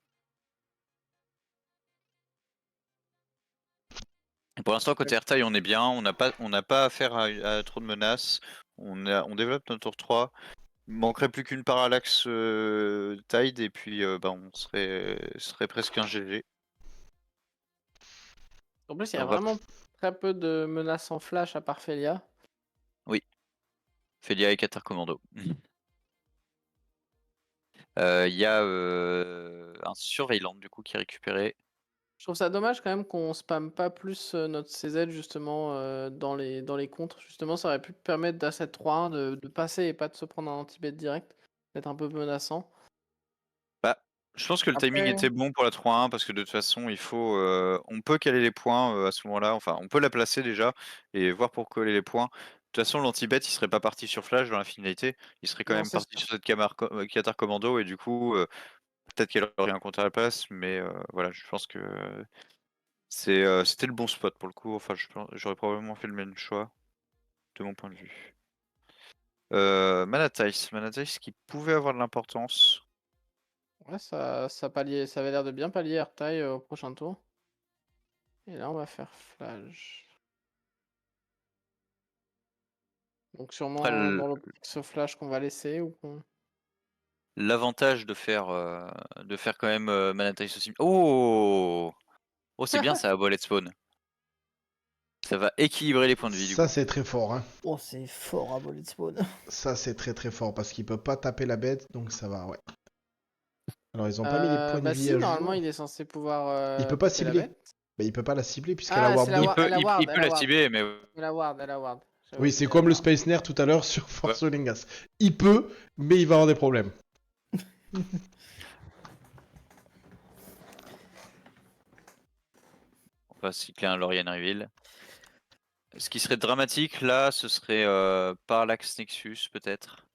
Et pour l'instant, côté Airtail, on est bien. On n'a pas affaire à trop de menaces. On développe notre tour 3. Il manquerait plus qu'une parallaxe Tide et puis bah, on serait presque un GG. En plus, il y a On va- vraiment très peu de menaces en flash à part Felia. Felia et Qatar Commando. Il y a un Surveillant du coup qui est récupéré. Je trouve ça dommage quand même qu'on spamme pas plus notre CZ justement dans les contres. Justement, ça aurait pu permettre à cette 3-1 de passer et pas de se prendre un anti-bet direct. D'être un peu menaçant. Bah, je pense que le timing Après- était bon pour la 3-1 parce que de toute façon, on peut caler les points à ce moment-là. Enfin, on peut la placer déjà et voir pour coller les points. De toute façon, l'anti-bet, il serait pas parti sur Flash dans la finalité. Il serait quand Non, même c'est parti sûr. sur cette Qatar Commando et du coup, peut-être qu'elle aurait un compte à la place, mais voilà, je pense que c'était le bon spot pour le coup. Enfin, j'aurais probablement fait le même choix de mon point de vue. Manatice qui pouvait avoir de l'importance. Ouais, ça avait l'air de bien pallier Airtail au prochain tour. Et là, on va faire flash. Donc sûrement Après, dans l'optique ce flash qu'on va laisser ou qu'on... l'avantage de faire quand même Manatice aussi. Oh, oh, c'est bien ça, Bullet Spawn. Ça va équilibrer les points de vie du Ça, coup. c'est très fort. Hein. Oh, c'est fort à Bullet Spawn. Ça, c'est très très fort parce qu'il peut pas taper la bête, donc ça va, ouais. Alors, ils ont pas mis les points de bah vie si, à normalement, jour. il est censé pouvoir Il peut pas taper la cibler. bête. Bah, il peut pas la cibler puisqu'elle a Ah, c'est Ward la 2. Ward. Elle a Ward, Il elle peut a la Ward. cibler, mais Elle a Ward, elle a Ward. J'avais Oui, c'est oublié, comme elle le a Ward. Space Nair tout à l'heure sur Force Olingas. Il peut, mais il va avoir des problèmes. on va cycler un Lorian Reveal. Ce qui serait dramatique là, ce serait Parallax Nexus peut-être.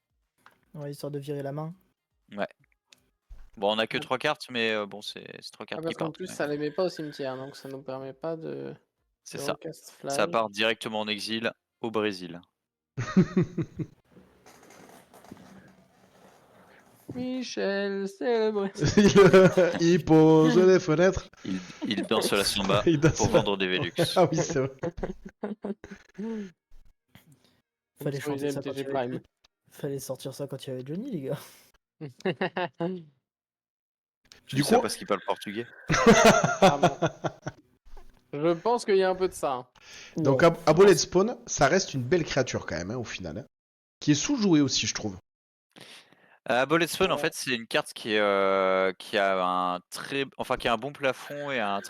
Ouais, histoire de virer la main. Ouais. Bon, on a que Ouais. 3 cartes, mais bon, c'est 3 Ah, cartes qui parce qu'en partent. plus, Ouais. ça les met pas au cimetière, donc ça nous permet pas de C'est ça. recast Ça flash. part directement en exil au Brésil. Michel, c'est le Brésil. il pose les fenêtres. Il danse la samba Il danse pour la- vendre des Velux. Ah oui, c'est vrai. Fallait Sur chanter ça USMTG quand il y avait... Prime. Fallait sortir ça quand il y avait Johnny, les gars. Je Du dis ça coup- parce qu'il parle portugais. Apparemment. Je pense qu'il y a un peu de ça. Hein. Donc, à Bullet Spawn, ça reste une belle créature quand même, hein, au final. Hein. Qui est sous-jouée aussi, je trouve. Bullet Spawn, en Ouais. fait, c'est une carte qui a un bon plafond et un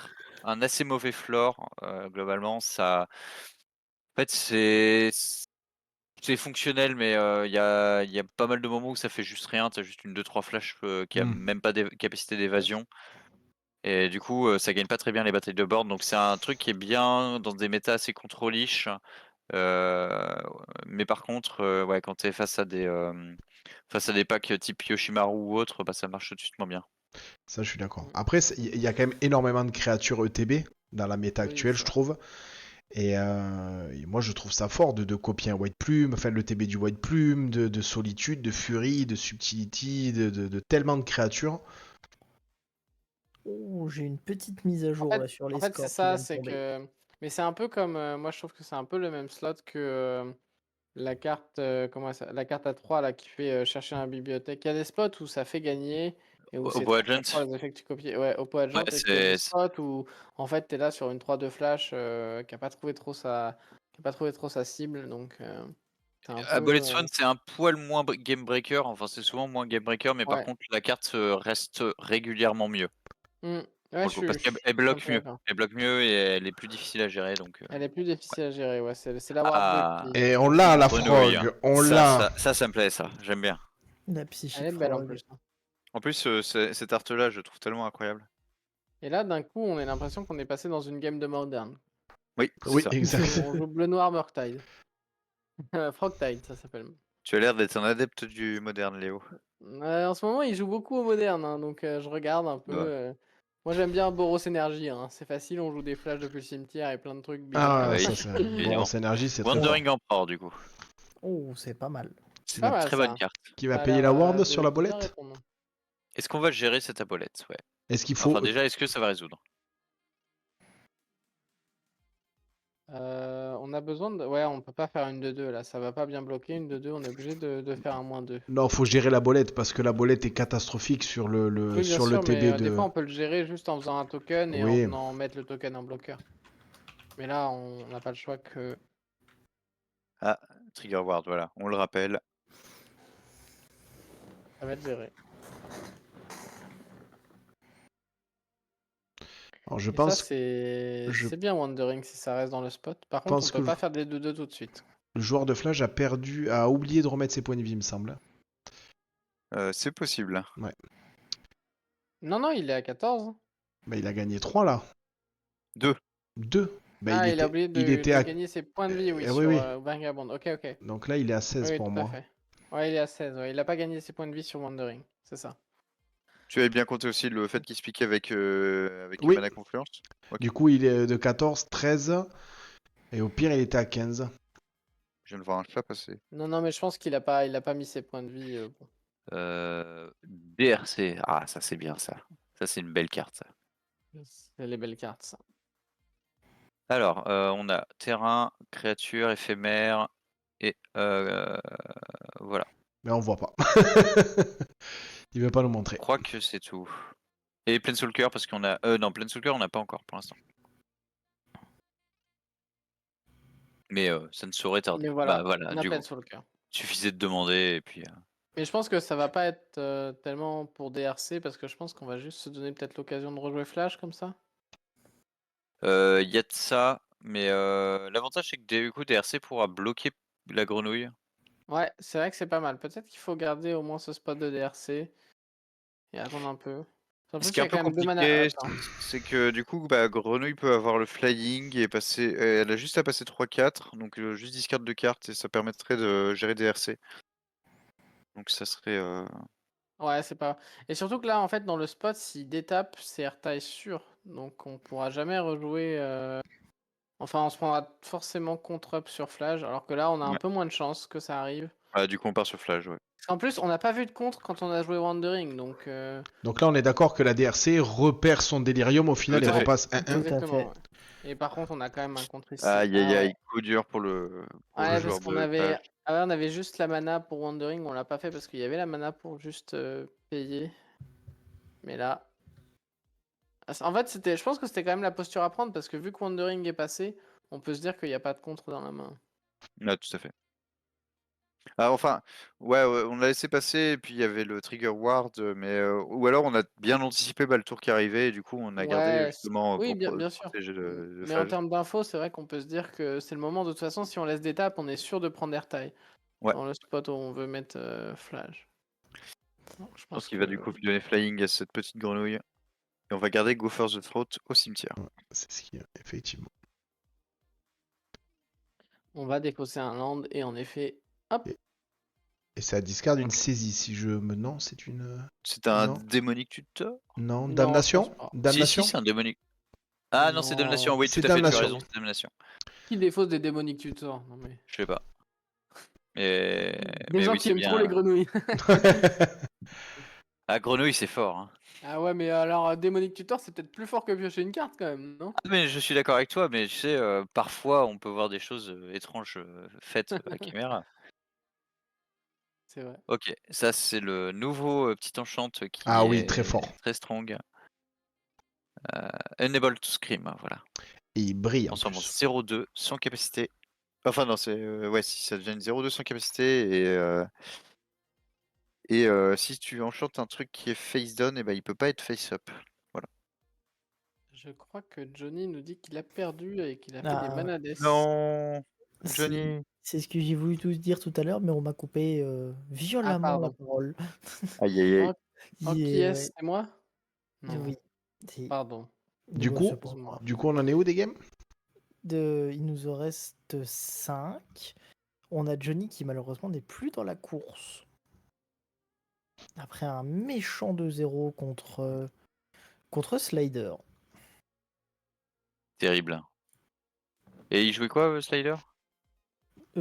assez mauvais floor. Globalement, ça. En fait, c'est fonctionnel, mais il y a pas mal de moments où ça fait juste rien. T'as juste une 2-3 flash qui a Hmm. même pas de capacité d'évasion. Et du coup, ça gagne pas très bien les batailles de board. Donc c'est un truc qui est bien dans des méta assez contrôlish. Mais par contre, ouais, quand t'es face à des packs type Yoshimaru ou autre, bah ça marche tout de suite moins bien. Ça, je suis d'accord. Après, il y a quand même énormément de créatures ETB dans la méta Oui, actuelle, c'est je vrai. trouve. Et moi, je trouve ça fort de copier un White Plume, enfin le TB du White Plume, de Solitude, de Fury, de Subtility, de tellement de créatures. Oh, j'ai une petite mise à jour En fait, là sur les en fait, c'est scores qui ça, viennent de c'est tomber. que. Mais c'est un peu comme. Moi, je trouve que c'est un peu le même slot que la carte, la carte à 3 là, qui fait chercher un bibliothèque. Il y a des spots où ça fait gagner et où c'est Oppo très Agent, très fort les effets que tu copies. Ouais, Oppo Agent, ouais, et puis il y a des spots où en fait tu es là sur une 3 de flash qui a pas trouvé trop sa cible. Donc c'est un peu. Bullet Swan, c'est un poil moins game breaker. Enfin, c'est souvent moins game breaker, mais par Ouais. contre, la carte reste régulièrement mieux. Ouais, Pour le coup, parce qu'elle suis un bloque peu mieux. d'accord. Elle bloque mieux et elle est plus difficile à gérer. Donc, Elle est plus difficile à gérer, ouais. C'est la Ward 2 ah, Et qui on est l'a, la grenouille. frog, on Ça, l'a. ça me plaît, ça. J'aime bien. La Elle psychique est belle en frog. plus. Hein. En plus, cette art-là, je trouve tellement incroyable. Et là, d'un coup, on a l'impression qu'on est passé dans une game de Modern. Oui, c'est Oui, ça. exact. On joue bleu-noir Murktide. Frogtide, ça s'appelle. Tu as l'air d'être un adepte du moderne, Léo. En ce moment, il joue beaucoup au moderne, hein, donc je regarde un peu. Ouais. Moi, j'aime bien Boros Energy. Hein. C'est facile, on joue des flashs depuis le cimetière et plein de trucs Ah, bizarres. Oui, ça c'est. Bon, évidemment. Synergie, c'est très fort. Wandering Emperor, du coup. Oh, c'est pas mal. Qui Pas va, mal Très bonne ça. carte. qui va Ça a payer l'air, la ward de sur la bien bolette? répondre. Est-ce qu'on va gérer cette abolette? Ouais. Est-ce qu'il faut. Enfin, déjà, est-ce que ça va résoudre? On a besoin de. Ouais, on peut pas faire une de 2 là, ça va pas bien bloquer. Une de 2, on est obligé de faire un -2. Non, faut gérer la bolette parce que la bolette est catastrophique sur Oui, bien sur le sûr, mais TB des de. fois on peut le gérer juste en faisant un token et en Oui. venant mettre le token en bloqueur. Mais là, on n'a pas le choix que. Ah, Trigger Ward, voilà, on le rappelle. Ça va être géré. Alors je Et ça, pense, c'est je bien Wandering si ça reste dans le spot. Par contre, on pense que peut pas faire des 2-2 tout de suite. le joueur de Flash a oublié de remettre ses points de vie, il me semble. C'est possible. Ouais. Non, non, il est à 14. Bah, il a gagné 3 là. 2. 2. Bah, Ah, il a oublié il de, était de à. gagner ses points de vie, oui, Oui, sur oui. Vagabond. Ok, ok. Donc là, il est à Oui, 16 oui, pour tout à moi. fait. Ouais, il est à 16. Ouais. Il a pas gagné ses points de vie sur Wandering. C'est ça. Tu avais bien compté aussi le fait qu'il se piquait avec Oui. Mana Confluence? Ok, Du coup, il est de 14, 13. Et au pire, il était à 15. je viens de voir un chat passer. Non, non, mais je pense qu'il a pas mis ses points de vie. Bon. DRC, ah ça c'est bien ça. Ça c'est une belle carte ça. C'est les belles cartes, ça. Alors, on a terrain, créature, éphémère, et voilà. Mais on voit pas. Il veut pas nous Je montrer. crois que c'est tout. Et Planeswalker parce qu'on a... non, Planeswalker on n'a pas encore pour l'instant. Mais ça ne saurait tarder. Mais Bah voilà, voilà, on a du plein coup. sur le cœur. Suffisait de demander et puis... Mais je pense que ça va pas être tellement pour DRC parce que je pense qu'on va juste se donner peut-être l'occasion de rejouer Flash comme ça. Il y a de ça, mais l'avantage c'est que du coup DRC pourra bloquer la grenouille. Ouais, c'est vrai que c'est pas mal. Peut-être qu'il faut garder au moins ce spot de DRC et attendre un peu. En Ce plus, qui il est y un a peu quand même deux mana compliqué, up, hein. c'est que du coup, bah, Grenouille peut avoir le flying et passer. Elle a juste à passer 3-4, donc juste discard de cartes et ça permettrait de gérer des RC. Donc ça serait. Ouais, c'est pas. Et surtout que là, en fait, dans le spot, s'il détape, c'est airtile sûr. Donc on pourra jamais rejouer. Enfin, on se prendra forcément contre-up sur Flash, alors que là, on a un Ouais. peu moins de chance que ça arrive. Ah, du coup, on part sur Flash, ouais. Parce qu'en plus, on n'a pas vu de contre quand on a joué Wandering, donc. Donc là, on est d'accord que la DRC repère son délirium au final Tout et à fait. repasse Tout 1-1. à fait. Exactement. Ouais. Et par contre, on a quand même un contre ici. Aïe Ah aïe ouais. aïe, coup dur pour le Ouais, joueur parce qu'on de avait. Flash. Ah ouais, on avait juste la mana pour Wandering, on l'a pas fait parce qu'il y avait la mana pour juste payer. Mais là. En fait, je pense que c'était quand même la posture à prendre parce que vu que Wandering est passé, on peut se dire qu'il n'y a pas de contre dans la main. Ouais, tout à fait. Ah, enfin, ouais, on l'a laissé passer et puis il y avait le trigger ward, mais ou alors on a bien anticipé bah, le tour qui arrivait et du coup on a gardé Ouais, justement oui, pour bien sûr. protéger le Mais en Flash. termes d'infos, c'est vrai qu'on peut se dire que c'est le moment. De toute façon, si on laisse des tapes, on est sûr de prendre airtile Ouais. dans le spot où on veut mettre Flash. Donc, je Je pense pense qu'il que va du coup donner flying à cette petite grenouille. Et on va garder Go for the Throat au cimetière. Ouais, c'est ce qu'il y a, effectivement. on va défausser un land et en effet, hop. Et ça discard une Ok. saisie. Si je me. Non, c'est une. C'est un Non. démonique tuteur? Non, Non, je damnation pense pas. Si, Damnation c'est un démonique. Ah non, c'est Damnation, Non. oui, tout C'est à fait, tu as damnation. raison, c'est Damnation. Qui défausse des démoniques tutors? Non mais. Je sais pas. Mais, Des mais gens oui, qui c'est aiment trop les bien. grenouilles. Ah, grenouille, c'est fort. Hein. Ah ouais, mais alors démonique tutor, c'est peut-être plus fort que piocher une carte quand même, non? Ah, mais je suis d'accord avec toi, mais tu sais, parfois on peut voir des choses étranges faites à Chimère. C'est vrai. Ok, ça c'est le nouveau petit enchant qui Ah oui, est très fort. très strong. Unable to Scream, hein, voilà. Et il brille en Transforme en plus. 0-2 sans capacité. Enfin non, c'est ouais, si ça devient une 0-2 sans capacité et si tu enchantes un truc qui est face down, et ben il peut pas être face up. Voilà. Je crois que Johnny nous dit qu'il a perdu et qu'il a fait des Ah, manades. Non, c'est Johnny. c'est ce que j'ai voulu tout dire tout à l'heure, mais on m'a coupé Ah, violemment la pardon. parole. Aïe aïe aïe. Qui est-ce? Ouais, C'est moi? Non, oui. c'est- pardon. Du Ouais, coup, c'est pas grave. on en est où des games? Il nous en reste 5. On a Johnny qui malheureusement n'est plus dans la course. Après un méchant 2-0 contre Slider. Terrible. Et il jouait quoi, Slider?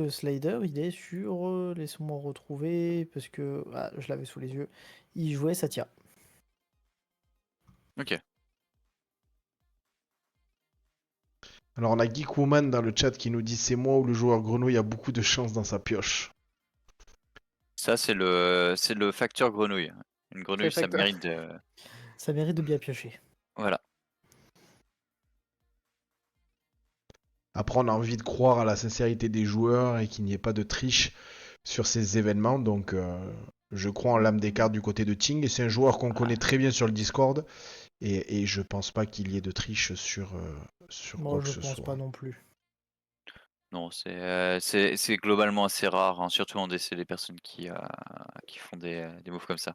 Slider, il est sur. Laissez-moi retrouver, parce que je l'avais sous les yeux. Il jouait Satya. Ok. Alors on a Geekwoman dans le chat qui nous dit c'est moi où le joueur grenouille a beaucoup de chance dans sa pioche. Ça, c'est le facteur grenouille. Une grenouille, ça facteur. mérite de. Ça mérite de bien piocher. Voilà. Après on a envie de croire à la sincérité des joueurs et qu'il n'y ait pas de triche sur ces événements. Donc je crois en l'âme des cartes du côté de Ting. Et c'est un joueur qu'on connaît très bien sur le Discord. Et je pense pas qu'il y ait de triche sur Moi, quoi que je ce pense soit. pas non plus. Non, c'est globalement assez rare, hein, surtout en DC, les personnes qui font des moves comme ça.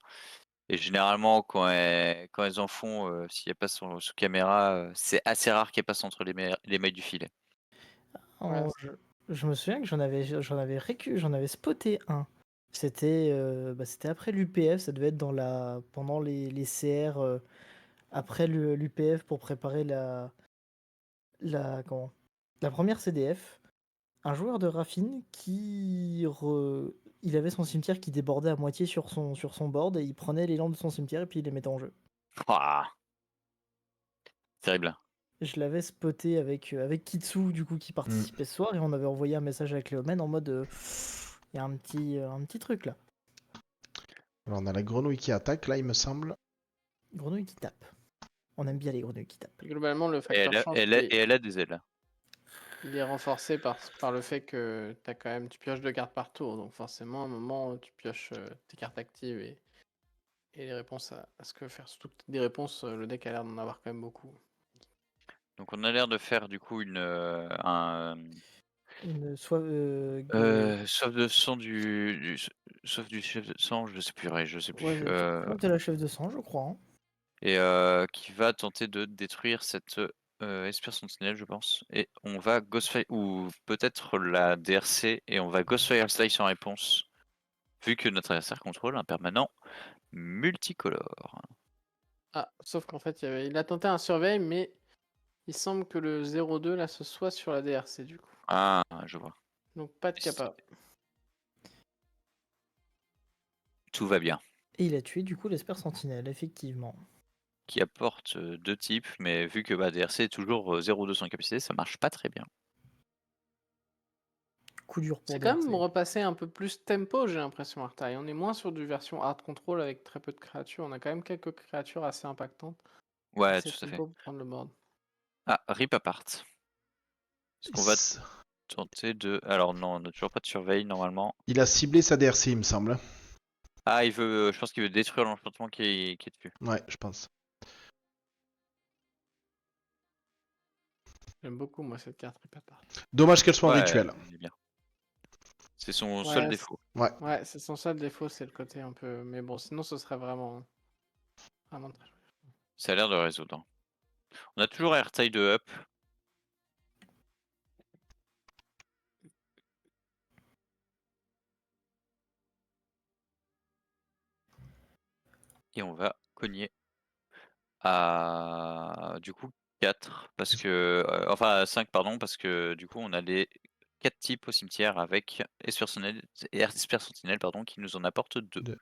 Et généralement, quand elles en font, s'il n'y a pas sous caméra, c'est assez rare qu'elles passent entre les mailles du filet. Ouais, Oh, je me souviens que j'en avais spoté un. C'était c'était après l'UPF, ça devait être pendant les CR, après l'UPF pour préparer la première CDF. Un joueur de Raffine il avait son cimetière qui débordait à moitié sur son board et il prenait les landes de son cimetière et puis il les mettait en jeu. Ouah, terrible. Je l'avais spoté avec Kitsu du coup qui participait ce soir et on avait envoyé un message à Cléomen en mode il y a un petit truc là. Alors on a la grenouille qui attaque là il me semble. Grenouille qui tape. On aime bien les grenouilles qui tapent. Et globalement, le Et facteur chance, elle a des ailes. il est renforcé par le fait que tu pioches 2 cartes par tour. Donc forcément, à un moment, tu pioches tes cartes actives et les réponses à ce que faire. Surtout que des réponses, le deck a l'air d'en avoir quand même beaucoup. Donc on a l'air de faire du coup Une soif de sang soif du chef de sang, je sais plus, ouais, je sais plus. ouais, de la chef de sang, je crois, hein. Et qui va tenter de détruire cette Esper Sentinelle, je pense. Et on va Ghostfire, ou peut-être la DRC, et on va Ghostfire Slice en réponse, vu que notre adversaire contrôle un permanent multicolore. Ah, sauf qu'en fait, il a tenté un surveil, mais il semble que le 0-2 là ce soit sur la DRC du coup. Ah, je vois. Donc pas de capa. Tout va bien. Et il a tué du coup l'Esper Sentinelle, effectivement. Qui apporte deux types, mais vu que DRC est toujours 0,200 capacité, ça marche pas très bien. Coup dur pour C'est quand même DRC. repassé un peu plus tempo, j'ai l'impression, Artaï. On est moins sur du version hard control avec très peu de créatures. On a quand même quelques créatures assez impactantes. Ouais, Assez tout à fait. tempo pour prendre le board. Ah, rip apart. Est-ce qu'on va tenter de... Alors non, on n'a toujours pas de surveille normalement. Il a ciblé sa DRC il me semble. Ah, je pense qu'il veut détruire l'enchantement qui est dessus. Ouais, je pense. J'aime beaucoup moi cette carte rip apart. Dommage qu'elle soit en Ouais, rituel. il est bien. C'est son Ouais, seul défaut. Ouais, c'est son seul défaut, c'est le côté un peu. Mais bon, sinon ce serait vraiment très joli. Ça a l'air de résoudre. On a toujours Airtide de up. Et on va cogner à du coup 4 parce que enfin 5 pardon parce que du coup on a les 4 types au cimetière avec Esper Sentinelle pardon qui nous en apporte 2.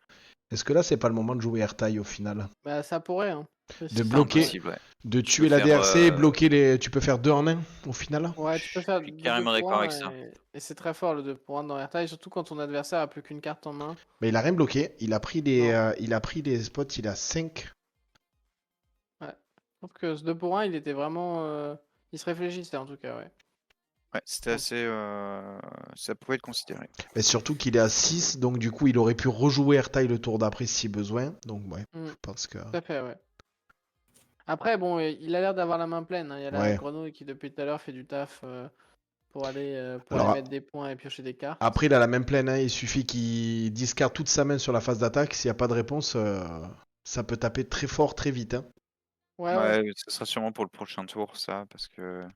Est-ce que là c'est pas le moment de jouer Airtail au final? Bah ça pourrait, hein. De C'est bloquer, impossible, ouais. de Tu tuer peux la faire, DRC, bloquer les. Tu peux faire 2 en 1 au final? Ouais, tu peux faire Je suis de 2 carrément pour d'accord 1 avec ça. et c'est très fort le 2 pour 1 dans Airtime, surtout quand ton adversaire a plus qu'une carte en main. Mais il a rien bloqué. Il a pris Non. il a pris des spots. Il a 5. Ouais. Je trouve que ce 2 pour 1, il était vraiment. Il se réfléchissait en tout cas, ouais. Ouais, c'était assez. Ça pouvait être considéré. Mais surtout qu'il est à 6. Donc du coup il aurait pu rejouer Airtail le tour d'après si besoin. Donc ouais, Mm. je pense que. Tout à fait, ouais. Après, bon, il a l'air d'avoir la main pleine, hein. Il y a la Ouais. grenouille qui depuis tout à l'heure fait du taf pour aller Alors, mettre des points et piocher des cartes. Après il a la même pleine. Hein. Il suffit qu'il discarte toute sa main sur la phase d'attaque. S'il n'y a pas de réponse, ça peut taper très fort très vite. Hein. Ouais, Ouais, ce sera sûrement pour le prochain tour, ça, parce que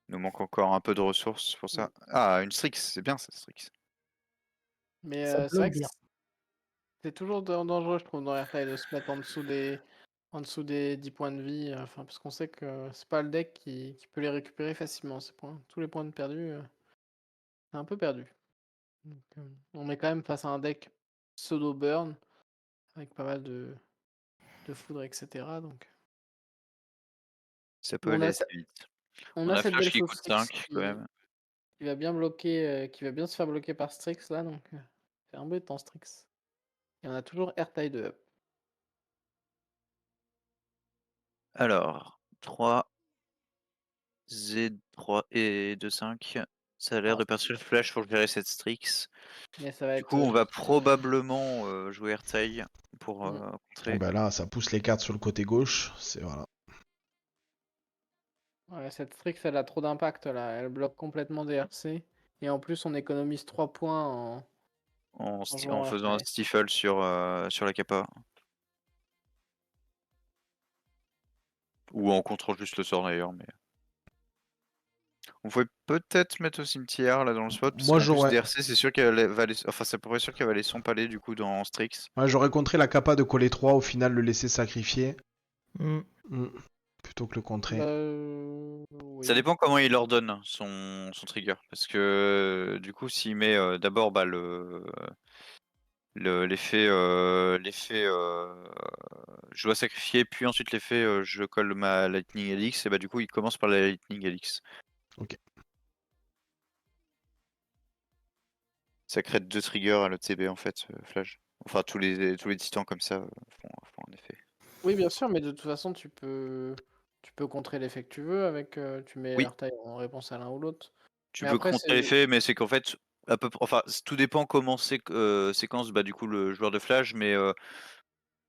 il nous manque encore un peu de ressources pour ça. Ah, une Strix, c'est bien ça, Strix. Mais Ça c'est vrai bloque que bien. c'est toujours dangereux, je trouve, dans Airtime de se mettre en dessous des 10 points de vie. Enfin, parce qu'on sait que c'est pas le deck qui peut les récupérer facilement, ces points. Tous les points de perdus. c'est un peu perdu. Donc, on est quand même face à un deck pseudo burn avec pas mal de foudre, etc. Donc, Ça peut on aller a, assez vite. on On a a cette Flash belle qui fausse coûte Strix 5 quand même. qui va bien bloquer, qui va bien se faire bloquer par Strix là. Donc, c'est embêtant Strix. Et on a toujours Airtide de up. Alors, 3, Z3 et 2-5. Ça a l'air Alors, de partir le flash pour gérer cette Strix. mais ça va Du être. coup, on va probablement jouer Airtail pour Mm. Bon, contrer. ben là, ça pousse les cartes sur le côté gauche. C'est voilà. Ouais, cette Strix, elle a trop d'impact là. Elle bloque complètement des RC. Et en plus, on économise 3 points en En jouant faisant un Airtide. stifle sur la capa. Ou en contrôle juste le sort d'ailleurs. Mais... On pourrait peut-être mettre au cimetière là dans le spot. Parce Moi, qu'en plus, j'aurais DRC, c'est sûr enfin, c'est à peu près sûr qu'elle va aller son palais du coup dans Strix. ouais, j'aurais contré la capa de coller 3, au final le laisser sacrifier. Hmm. Plutôt que le contrer. Bah, Ça oui. dépend comment il ordonne son trigger. Parce que du coup, s'il met d'abord bah, l'effet je dois sacrifier, puis ensuite l'effet je colle ma Lightning Helix, et bah du coup il commence par la Lightning Helix. Ok. Ça crée 2 triggers à l'OTB en fait, Flash. Enfin tous les titans comme ça font un effet. Oui, bien sûr, mais de toute façon, tu peux contrer l'effet que tu veux avec. Tu mets Oui, Airtide en réponse à l'un ou l'autre. tu Mais peux après, contrer l'effet, mais c'est qu'en fait, enfin tout dépend comment séquence bah, du coup le joueur de Flash, mais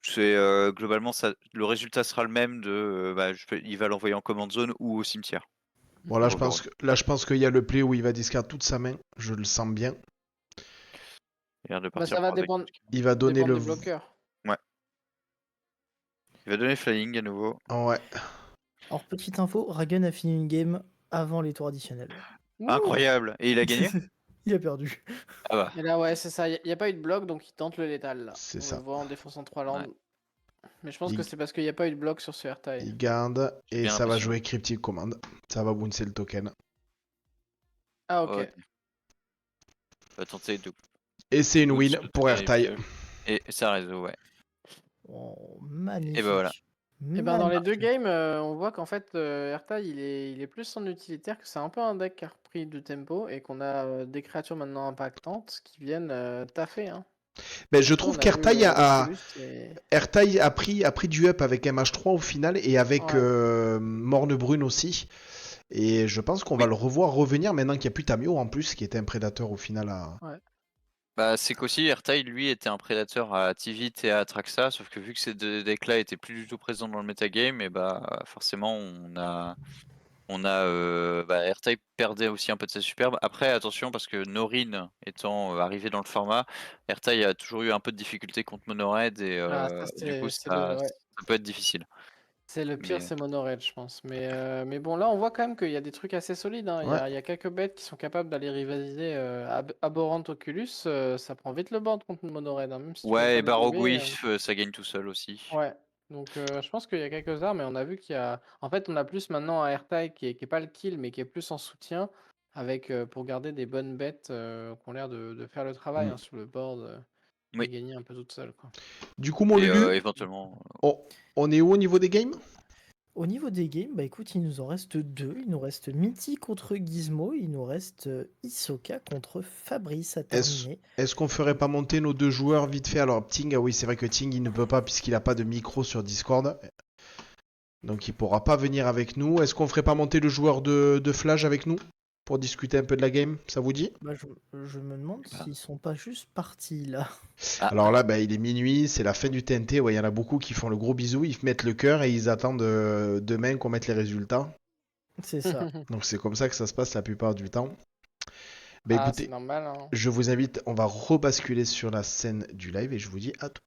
c'est globalement le résultat sera le même de bah, il va l'envoyer en command zone ou au cimetière. Bon, là, Au je pense overall. là, je pense qu'il y a le play où il va discard toute sa main. Je le sens bien. Il a l'air de bah, partir ça va pour un deck. Il va donner dépendre le. des bloqueurs. Ouais. Il va donner flying à nouveau. Ouais. Alors, petite info, Ragen a fini une game avant les tours additionnels. Ouh. Incroyable. Et il a gagné? Il a perdu. Ah bah. Et là, ouais, c'est ça. Il n'y a pas eu de bloc, donc il tente le létal là. C'est On ça. le voit en défonçant 3 landes. Ouais. Mais je pense que Il, c'est parce qu'il n'y a pas eu de bloc sur ce Airtide. il garde et bien ça va l'impression. jouer Cryptic Command. Ça va bouncer le token. Ah, ok. Ouais. On va tenter de Et c'est une bounce win sur le pour token Airtail. habituel. Et ça réseau, ouais. Oh, magnifique. Et bah voilà. Et ben dans les deux Magnifique. games, on voit qu'en fait, Airtide il est plus en utilitaire, que c'est un peu un deck qui a repris du tempo et qu'on a des créatures maintenant impactantes qui viennent taffer. Hein. Ben, je Franchement, trouve on a vu qu'Airtail Oculus et... Airtail a pris du up avec MH3 au final et avec Ouais. Morne Brune aussi. Et je pense qu'on va le revoir revenir maintenant qu'il n'y a plus Tamio en plus, qui était un prédateur au final à. Bah c'est qu'aussi Airtail lui était un prédateur à Tivit et à Traxa, sauf que vu que ces deux decks là étaient plus du tout présents dans le metagame, et bah forcément bah, Airtail perdait aussi un peu de sa superbe. Après attention parce que Norin étant arrivé dans le format, Airtail a toujours eu un peu de difficulté contre Monored et Ah, ça du coup c'est le... ouais. ça peut être difficile. C'est le pire, Mais c'est Mono-Red, je pense. Mais bon, là, on voit quand même qu'il y a des trucs assez solides. Hein. Ouais. Il y a quelques bêtes qui sont capables d'aller rivaliser. Abhorrent Oculus, ça prend vite le board contre Mono-Red. Hein. Même si tu peux ouais, pas et le gommer, Barogwif, ça gagne tout seul aussi. ouais. Donc, je pense qu'il y a quelques armes, mais on a vu qu'il y a. En fait, on a plus maintenant un Airtag qui est pas le kill, mais qui est plus en soutien, avec pour garder des bonnes bêtes qui ont l'air de faire le travail Mm. hein, sur le board et Oui. gagner un peu toute seule. Quoi. Du coup, mon Et Lulu, éventuellement. on est où au niveau des games? Au niveau des games, bah écoute, il nous en reste 2. Il nous reste Mitty contre Gizmo, il nous reste Hisoka contre Fabrice à terminer. Est-ce qu'on ferait pas monter nos deux joueurs vite fait? Alors, Ting, ah oui, c'est vrai que Ting, il ne peut pas puisqu'il n'a pas de micro sur Discord. Donc, il pourra pas venir avec nous. Est-ce qu'on ferait pas monter le joueur de Flash avec nous pour discuter un peu de la game? Ça vous dit? Bah, je me demande Ah. s'ils sont pas juste partis là. Ah. Alors là, bah, il est minuit, c'est la fin du TNT. Ouais, il y en a beaucoup qui font le gros bisou, ils mettent le cœur et ils attendent demain qu'on mette les résultats. C'est ça. Donc, c'est comme ça que ça se passe la plupart du temps. Bah Ah, c'est écoutez, normal. Hein. je vous invite, on va rebasculer sur la scène du live et je vous dis à tout.